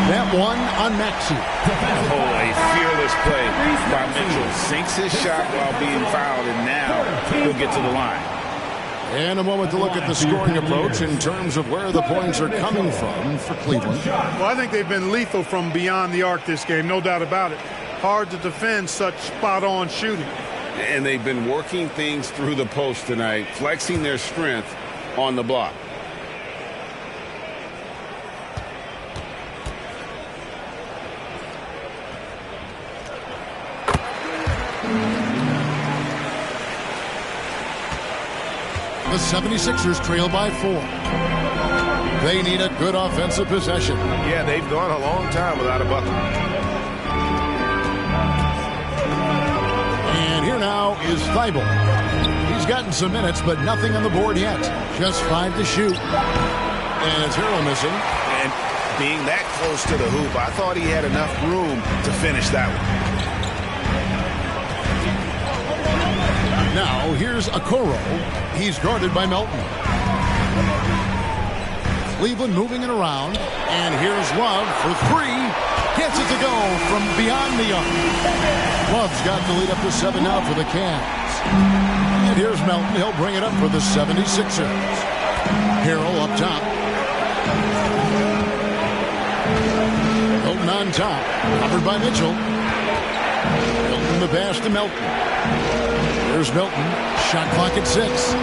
That one on Maxey. Oh, a fearless play by Mitchell. Sinks his shot while being fouled, and now he'll get to the line. And a moment to look at the scoring approach in terms of where the points are coming from for Cleveland. Well, I think they've been lethal from beyond the arc this game, no doubt about it. Hard to defend such spot-on shooting. And they've been working things through the post tonight, flexing their strength on the block. The 76ers trail by 4. They need a good offensive possession. Yeah, they've gone a long time without a bucket. And here now is Thibault. He's gotten some minutes, but nothing on the board yet. Just 5 to shoot. And it's Harrell missing. And being that close to the hoop, I thought he had enough room to finish that one. Now here's Okoro. He's guarded by Melton. Cleveland moving it around. And here's Love for 3. Gets it to go from beyond the arc. Love's got the lead up to 7 now for the Cavs. And here's Melton. He'll bring it up for the 76ers. Harrell up top. Melton on top. Covered by Mitchell. Melton the pass to Melton. Here's Milton. Shot clock at 6.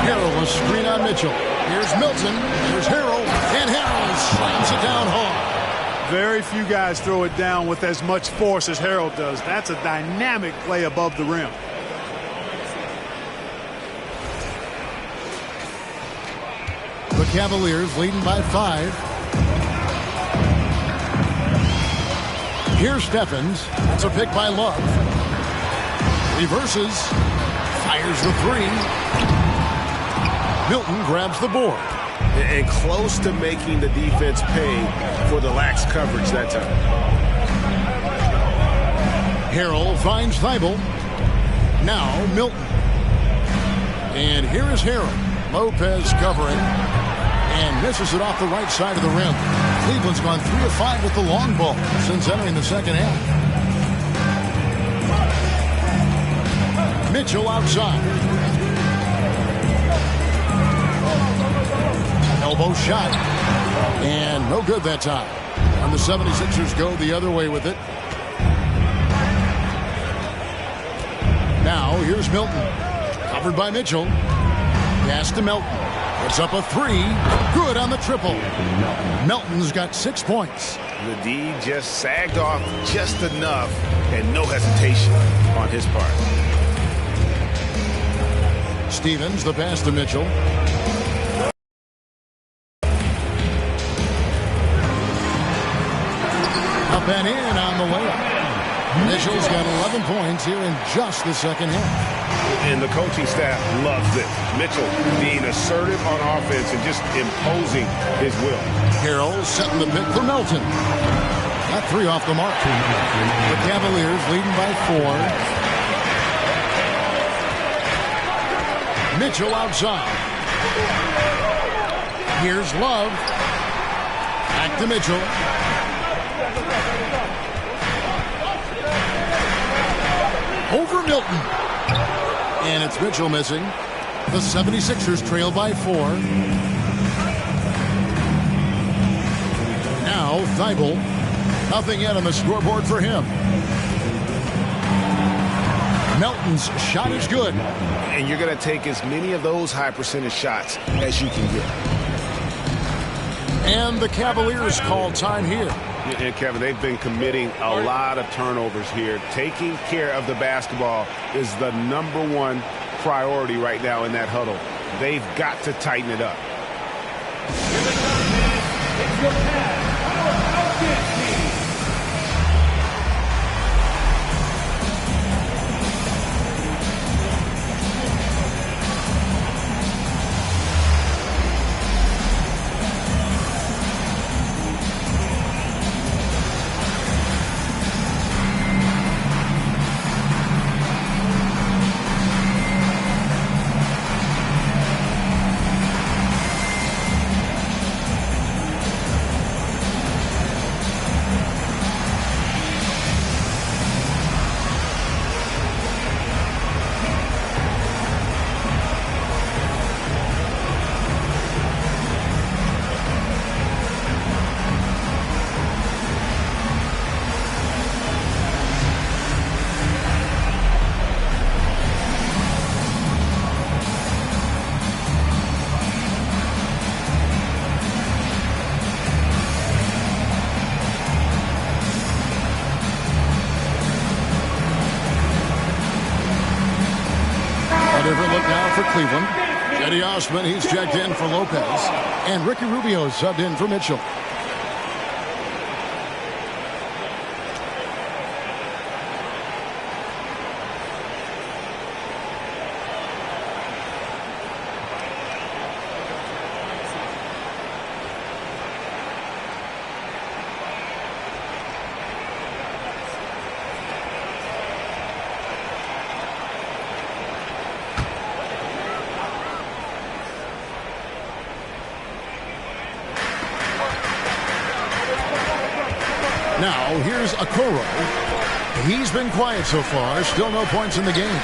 Harrell a screen on Mitchell. Here's Milton. Here's Harrell. And Harrell slams it down hard. Very few guys throw it down with as much force as Harrell does. That's a dynamic play above the rim. The Cavaliers leading by 5. Here's Stephens. That's a pick by Love. Reverses. Fires the 3. Milton grabs the board. And close to making the defense pay for the lax coverage that time. Harrell finds Thibault. Now Milton. And here is Harrell. Lopez covering. And misses it off the right side of the rim. Cleveland's gone 3 of 5 with the long ball since entering the second half. Mitchell outside. Elbow shot. And no good that time. And the 76ers go the other way with it. Now here's Milton. Covered by Mitchell. Pass to Melton. It's up a 3. Good on the triple. Melton's got 6 points. The D just sagged off just enough and no hesitation on his part. Stevens, the pass to Mitchell. Up and in on the layup. Mitchell's got 11 points here in just the second half. And the coaching staff loves it. Mitchell being assertive on offense and just imposing his will. Harrell setting the pick for Melton. Got 3 off the mark. The Cavaliers leading by 4. Mitchell outside. Here's Love. Back to Mitchell. Over Milton. And it's Mitchell missing. The 76ers trail by 4. Now Thibault. Nothing yet on the scoreboard for him. Melton's shot is good. And you're going to take as many of those high percentage shots as you can get. And the Cavaliers call time here. And Kevin, they've been committing a lot of turnovers here. Taking care of the basketball is the #1 priority right now in that huddle. They've got to tighten it up. A different look now for Cleveland. Cedi Osman, he's checked in for Lopez. And Ricky Rubio subbed in for Mitchell. Now, here's Okoro. He's been quiet so far. Still no points in the game.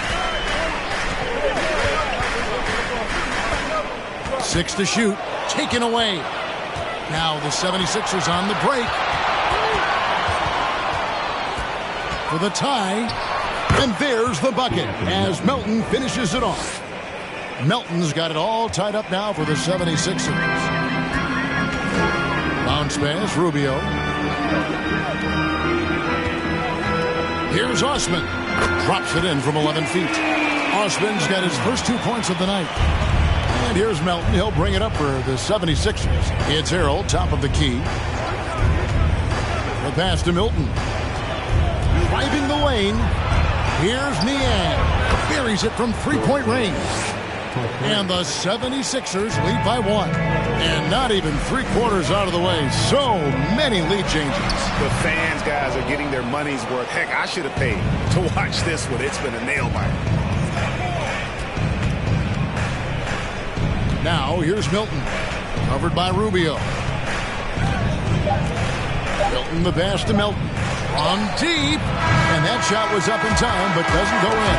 6 to shoot. Taken away. Now the 76ers on the break. For the tie. And there's the bucket as Melton finishes it off. Melton's got it all tied up now for the 76ers. Bounce pass, Rubio. Here's Osman. Drops it in from 11 feet. Osman's got his first 2 points of the night. And here's Melton. He'll bring it up for the 76ers. It's Harold, top of the key. The pass to Milton. Driving the lane. Here's Niang. Buries it from three-point range. And the 76ers lead by 1. And not even 3/4 out of the way. So many lead changes. The fans, guys, are getting their money's worth. Heck, I should have paid to watch this one. It's been a nail-biter. Now, here's Milton. Covered by Rubio. Milton the pass to Melton. On deep. And that shot was up in time, but doesn't go in.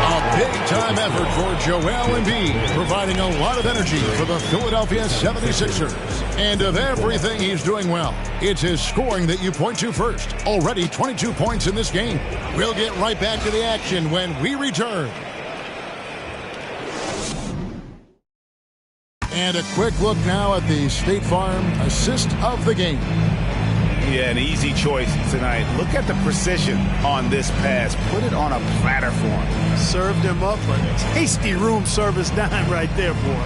A big-time effort for Joel Embiid, providing a lot of energy for the Philadelphia 76ers. And of everything he's doing well, it's his scoring that you point to first. Already 22 points in this game. We'll get right back to the action when we return. And a quick look now at the State Farm assist of the game. Yeah, an easy choice tonight. Look at the precision on this pass. Put it on a platter for him. Served him up a tasty room service dime right there, boy.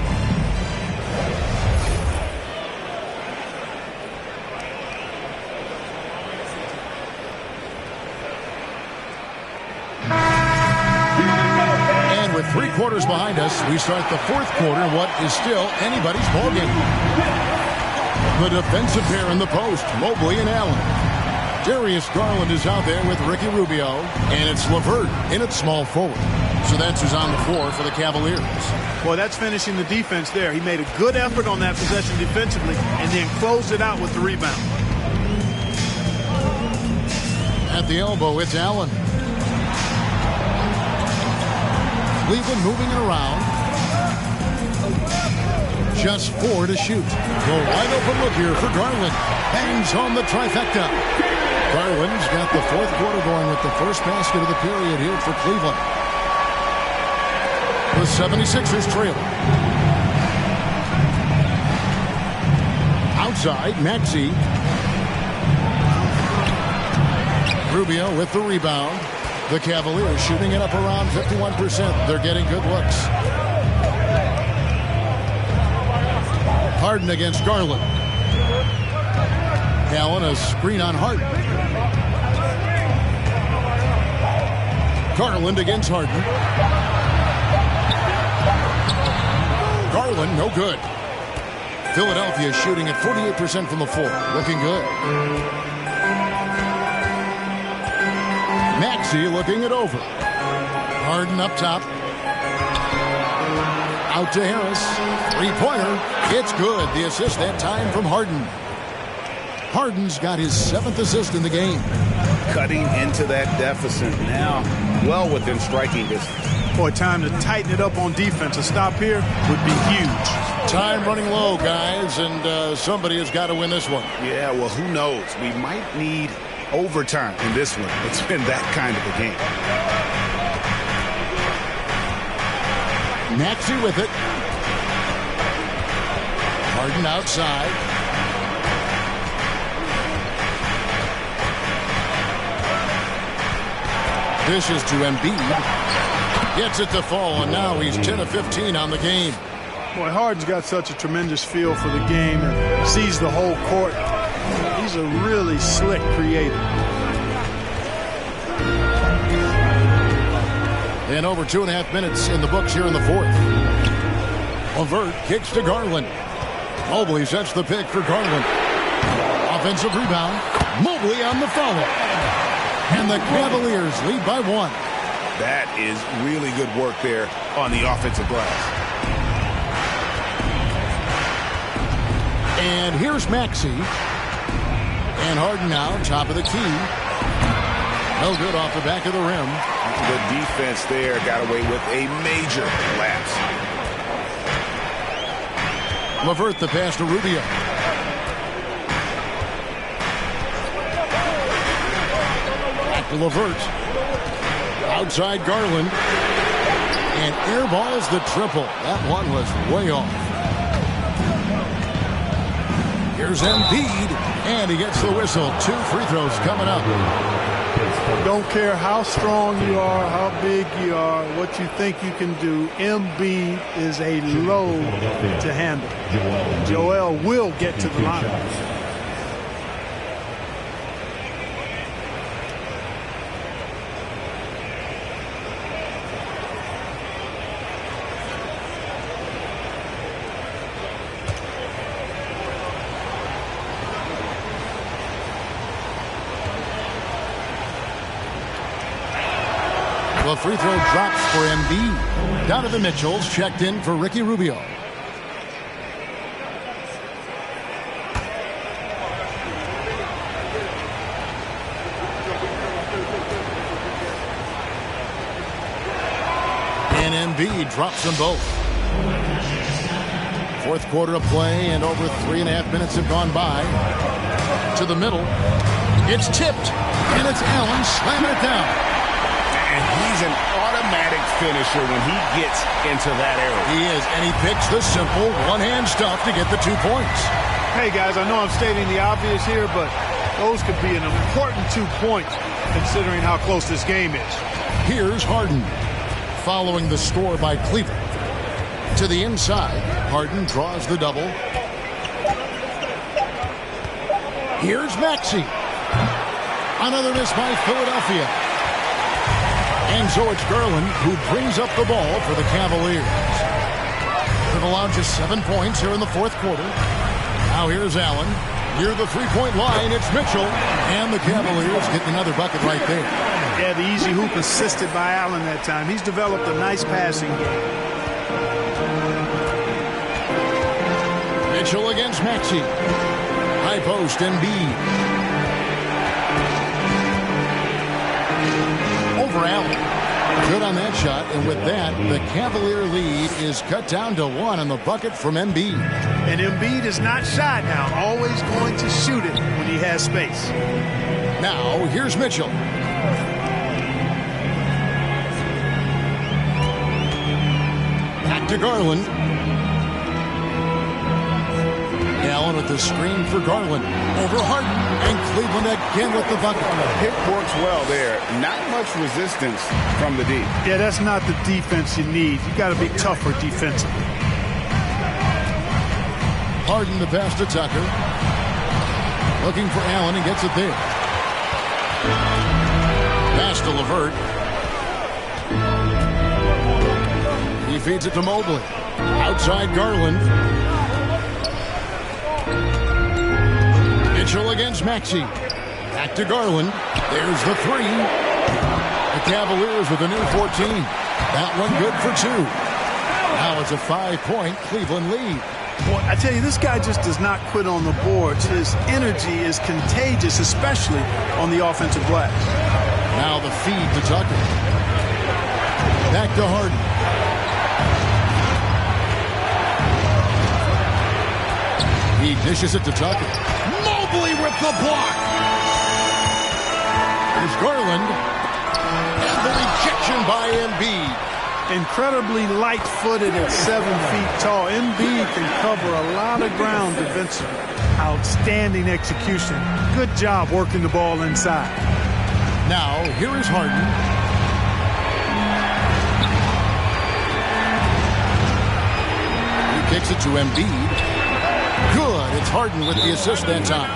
And with 3/4 behind us, we start the 4th quarter in what is still anybody's ballgame. The defensive pair in the post, Mobley and Allen. Darius Garland is out there with Ricky Rubio, and it's LeVert in at small forward. So that's who's on the floor for the Cavaliers. Boy, that's finishing the defense there. He made a good effort on that possession defensively and then closed it out with the rebound. At the elbow, it's Allen. Cleveland moving it around. Just 4 to shoot. The wide open look here for Garland. Hangs home the trifecta. Garland's got the 4th quarter going with the first basket of the period here for Cleveland. The 76ers trail. Outside, Maxey. Rubio with the rebound. The Cavaliers shooting it up around 51%. They're getting good looks. Harden against Garland. Allen, a screen on Harden. Garland against Harden. Garland, no good. Philadelphia shooting at 48% from the floor. Looking good. Maxey looking it over. Harden up top. Out to Harris. Three-pointer. It's good. The assist that time from Harden. Harden's got his 7th assist in the game. Cutting into that deficit now. Well within striking distance. Boy, time to tighten it up on defense. A stop here would be huge. Time running low, guys, and somebody has got to win this one. Yeah, well, who knows? We might need overtime in this one. It's been that kind of a game. Maxey with it. Harden outside. This is to Embiid. Gets it to fall, and now he's 10 of 15 on the game. Boy, Harden's got such a tremendous feel for the game and sees the whole court. He's a really slick creator. And over 2.5 minutes in the books here in the fourth. LeVert kicks to Garland. Mobley sets the pick for Garland. Offensive rebound. Mobley on the follow. And the Cavaliers lead by 1. That is really good work there on the offensive glass. And here's Maxey. And Harden now, top of the key. No good off the back of the rim. The defense there got away with a major lapse. LeVert the pass to Rubio. Back to LeVert. Outside Garland. And airballs the triple. That one was way off. Here's Embiid. And he gets the whistle. 2 free throws coming up. Don't care how strong you are, how big you are, what you think you can do. Embiid is a load to handle. Joel will get to the line. The free throw drops for Embiid. Donovan Mitchell's checked in for Ricky Rubio. And Embiid drops them both. Fourth quarter of play, and over 3.5 minutes have gone by. To the middle. It's tipped, and it's Allen slamming it down. And he's an automatic finisher when he gets into that area. He is, and he picks the simple one-hand stuff to get the 2 points. Hey, guys, I know I'm stating the obvious here, but those could be an important 2 points considering how close this game is. Here's Harden. Following the score by Cleveland. To the inside, Harden draws the double. Here's Maxey. Another miss by Philadelphia. And so it's Garland who brings up the ball for the Cavaliers. They've allowed just 7 points here in the fourth quarter. Now here's Allen. Near the three-point line, it's Mitchell. And the Cavaliers get another bucket right there. Yeah, the easy hoop assisted by Allen that time. He's developed a nice passing game. Mitchell against Maxey. High post, Embiid. Over Allen. Good on that shot, and with that, the Cavalier lead is cut down to 1 on the bucket from Embiid. And Embiid is not shy now, always going to shoot it when he has space. Now, here's Mitchell. Back to Garland. Allen with the screen for Garland. Over Harden, and Cleveland again with the bucket. Hit works well there. Not much resistance from the D. Yeah, that's not the defense you need. You got to be tougher defensively. Harden the pass to Tucker. Looking for Allen and gets it there. Pass to LeVert. He feeds it to Mobley. Outside Garland. Mitchell against Maxey. Back to Garland. There's the 3. The Cavaliers with a new 14. That one good for 2. Now it's a 5-point Cleveland lead. Boy, I tell you, this guy just does not quit on the boards. His energy is contagious, especially on the offensive glass. Now the feed to Tucker. Back to Harden. He dishes it to Tucker. Mobley with the block. There's Garland. And the rejection by Embiid. Incredibly light-footed at 7 feet tall. Embiid can cover a lot of ground defensively. Outstanding execution. Good job working the ball inside. Now, here is Harden. Kicks it to Embiid. Good. It's Harden with the assist that time.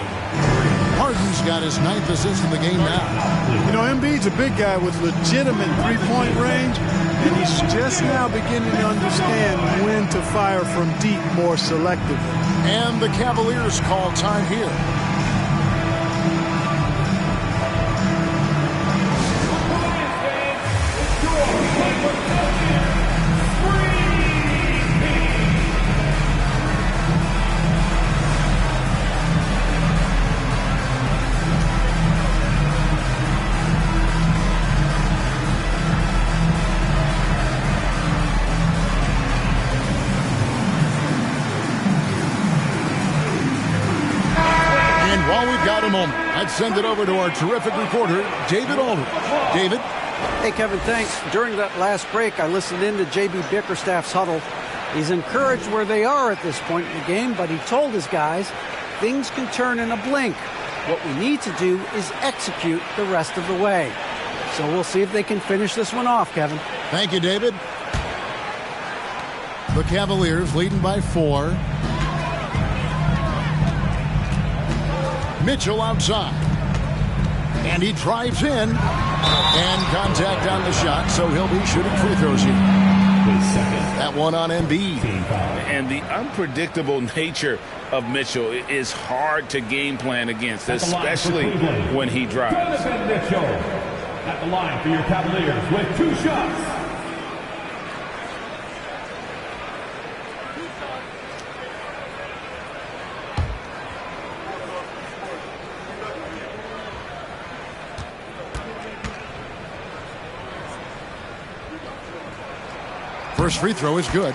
Harden's got his 9th assist in the game now. You know, Embiid's a big guy with legitimate three-point range, and he's just now beginning to understand when to fire from deep more selectively. And the Cavaliers call time here. Got a moment. I'd send it over to our terrific reporter, David Aldridge. David? Hey, Kevin, thanks. During that last break, I listened in to J.B. Bickerstaff's huddle. He's encouraged where they are at this point in the game, but he told his guys things can turn in a blink. What we need to do is execute the rest of the way. So we'll see if they can finish this one off, Kevin. Thank you, David. The Cavaliers leading by 4. Mitchell outside. And he drives in. And contact on the shot, so he'll be shooting free throws here. That one on Embiid. And the unpredictable nature of Mitchell is hard to game plan against, especially when he drives. Mitchell at the line for your Cavaliers with 2 shots. First free throw is good.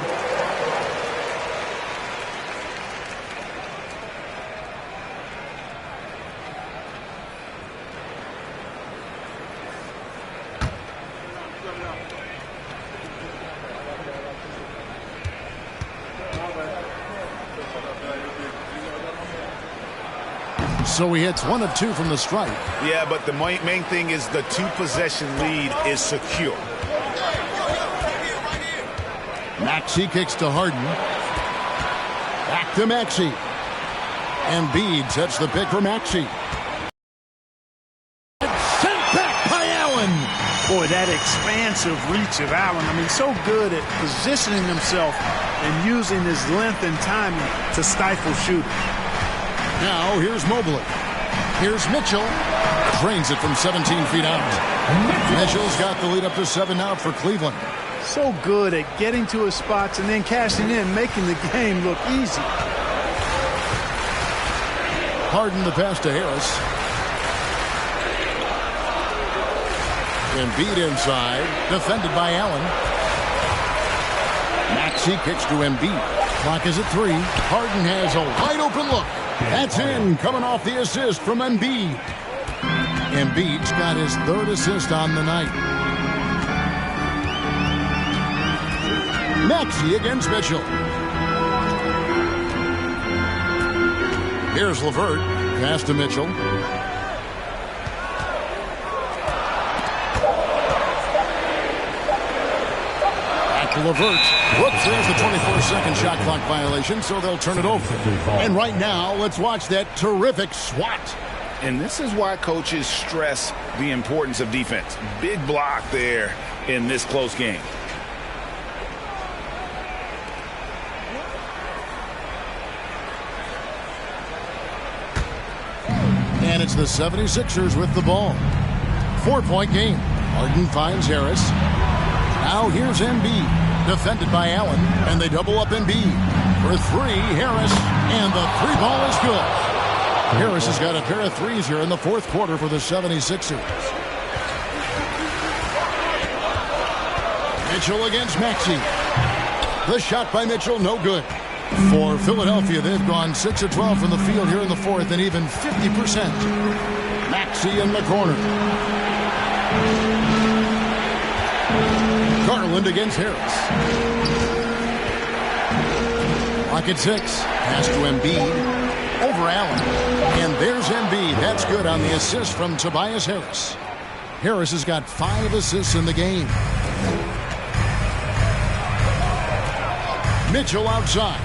So he hits 1 of 2 from the stripe. Yeah, but the main thing is the 2-possession lead is secure. Maxey kicks to Harden. Back to Maxey. Embiid sets the pick for Maxey. Sent back by Allen. Boy, that expansive reach of Allen. I mean, so good at positioning himself and using his length and timing to stifle shooting. Now here's Mobley. Here's Mitchell. Drains it from 17 feet out. Mitchell's got the lead up to 7 out for Cleveland. So good at getting to his spots and then cashing in, making the game look easy. Harden the pass to Harris. Embiid inside, defended by Allen. Maxey kicks to Embiid. Clock is at 3. Harden has a wide open look. That's in, coming off the assist from Embiid. Embiid's got his 3rd assist on the night. Maxey against Mitchell. Here's LeVert. Pass to Mitchell. Back to LeVert. Whoops, there's the 24-second shot clock violation, so they'll turn it over. And right now, let's watch that terrific swat. And this is why coaches stress the importance of defense. Big block there in this close game. And it's the 76ers with the ball. 4-point game. Harden finds Harris. Now here's Embiid. Defended by Allen. And they double up Embiid. For 3, Harris. And the 3-ball is good. Harris has got a pair of threes here in the 4th quarter for the 76ers. Mitchell against Maxey. The shot by Mitchell, no good. For Philadelphia, they've gone 6 of 12 from the field here in the 4th and even 50%. Maxey in the corner. Garland against Harris. Clock at 6. Pass to Embiid. Over Allen. And there's Embiid. That's good on the assist from Tobias Harris. Harris has got 5 assists in the game. Mitchell outside.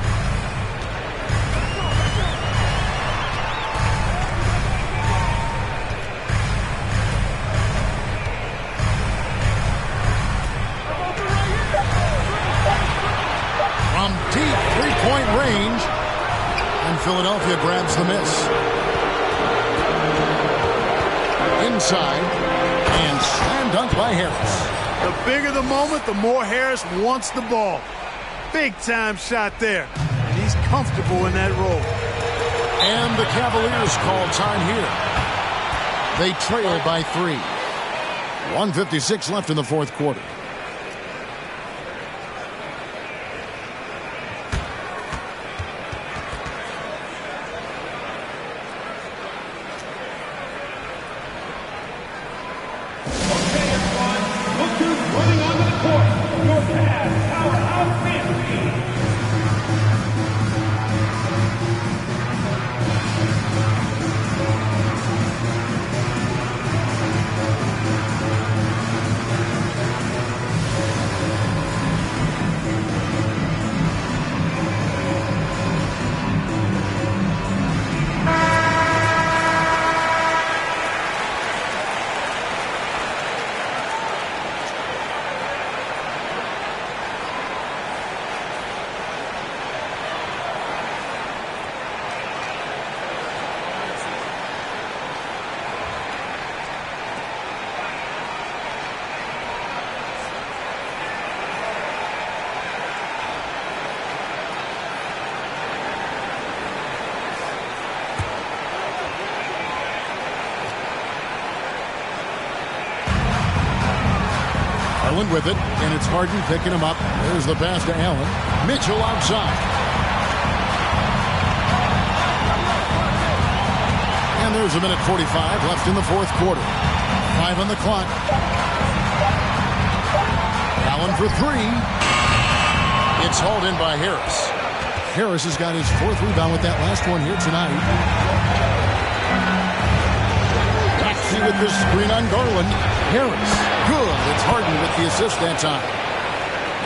three-point range. And Philadelphia grabs the miss. Inside. And slam dunk by Harris. The bigger the moment, the more Harris wants the ball. Big time shot there. And he's comfortable in that role. And the Cavaliers call time here. They trail by 3. 1:56 left in the fourth quarter. With it, and it's Harden picking him up. There's the pass to Allen. Mitchell outside. And there's 1:45 left in the fourth quarter. 5 on the clock. Allen for 3. It's hauled in by Harris. Harris has got his 4th rebound with that last one here tonight. Maxey with the screen on Garland. Harris. Good. It's Harden with the assist that time.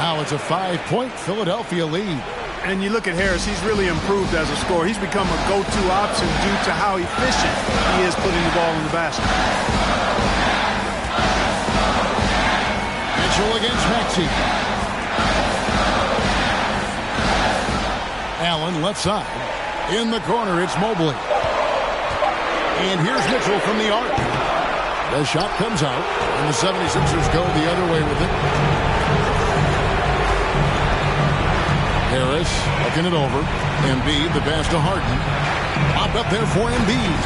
Now it's a 5-point Philadelphia lead. And you look at Harris, he's really improved as a scorer. He's become a go-to option due to how efficient he is putting the ball in the basket. Mitchell against Maxey. Allen left side. In the corner, it's Mobley. And here's Mitchell from the arc. The shot comes out, and the 76ers go the other way with it. Harris looking it over. Embiid, the pass to Harden. Popped up there for Embiid.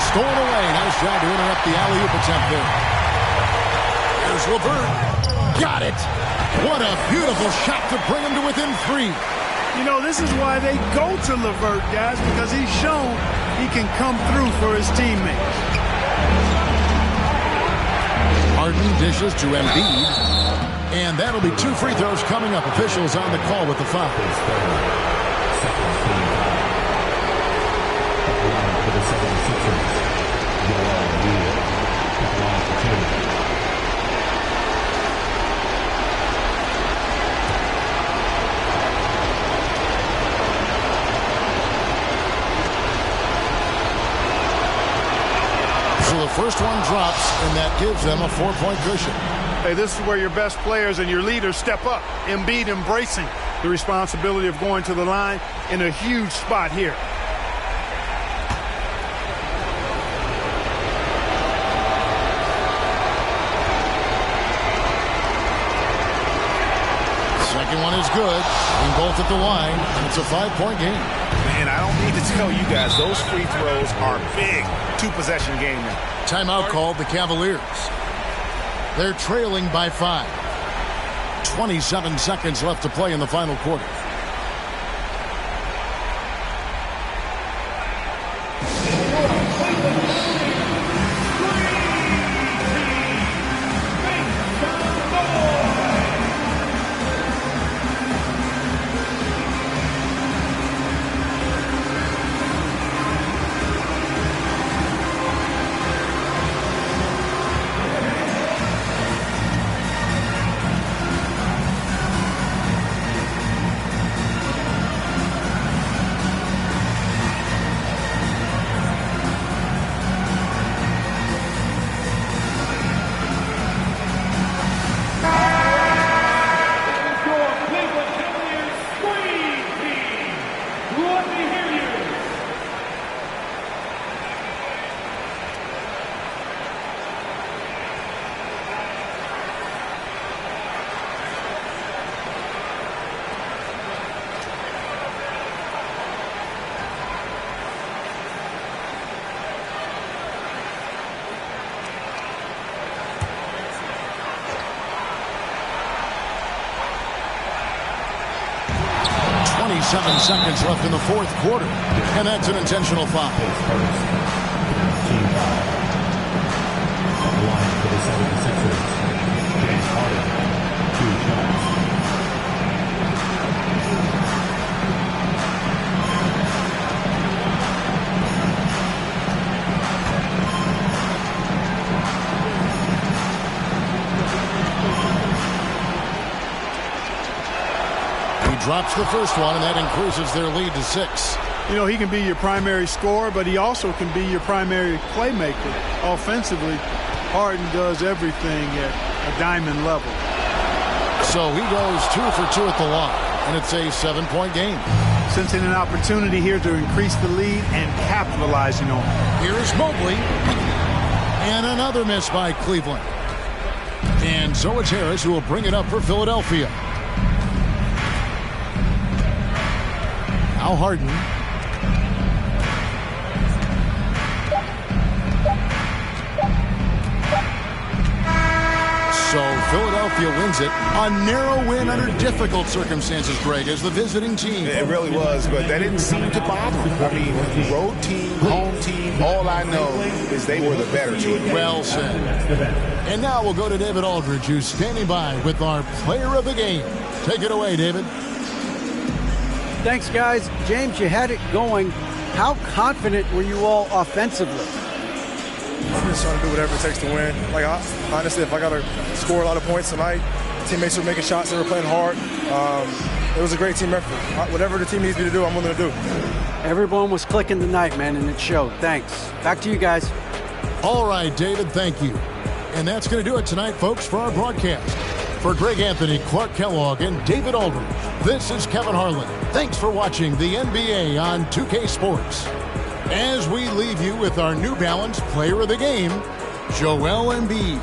Stolen away. Nice job to interrupt the alley-oop attempt there. Here's LeVert. Got it. What a beautiful shot to bring him to within 3. You know, this is why they go to LeVert, guys, because he's shown he can come through for his teammates. Harden dishes to Embiid. And that'll be 2 free throws coming up. Officials on the call with the foul. So the first one drops, and that gives them a 4-point cushion. Hey, this is where your best players and your leaders step up. Embiid embracing the responsibility of going to the line in a huge spot here. Second one is good. And both at the line. And it's a 5-point game. Man, I don't need to tell you guys, those free throws are big. 2-possession game now. Timeout called the Cavaliers. They're trailing by 5. 27 seconds left to play in the final quarter. 27 seconds left in the fourth quarter. And that's an intentional foul. Drops the first one, and that increases their lead to 6. You know, he can be your primary scorer, but he also can be your primary playmaker. Offensively, Harden does everything at a diamond level. So he goes 2 for 2 at the line, and it's a 7-point game. Sensing an opportunity here to increase the lead and capitalizing on it. Here's Mobley. And another miss by Cleveland. And so it's Harris who will bring it up for Philadelphia. Now Harden. So Philadelphia wins it. A narrow win under difficult circumstances, Greg, as the visiting team. It really was, but that didn't seem to bother them. I mean, road team, home team, all I know is they were the better team. Well said. And now we'll go to David Aldridge, who's standing by with our player of the game. Take it away, David. Thanks, guys. James, you had it going. How confident were you all offensively? I'm just trying to do whatever it takes to win. Like, honestly, if I got to score a lot of points tonight, teammates were making shots, they were playing hard. It was a great team effort. Whatever the team needs me to do, I'm willing to do. Everyone was clicking tonight, man, and it showed. Thanks. Back to you guys. All right, David, thank you. And that's going to do it tonight, folks, for our broadcast. For Greg Anthony, Clark Kellogg, and David Aldridge, this is Kevin Harlan. Thanks for watching the NBA on 2K Sports. As we leave you with our New Balance Player of the Game, Joel Embiid.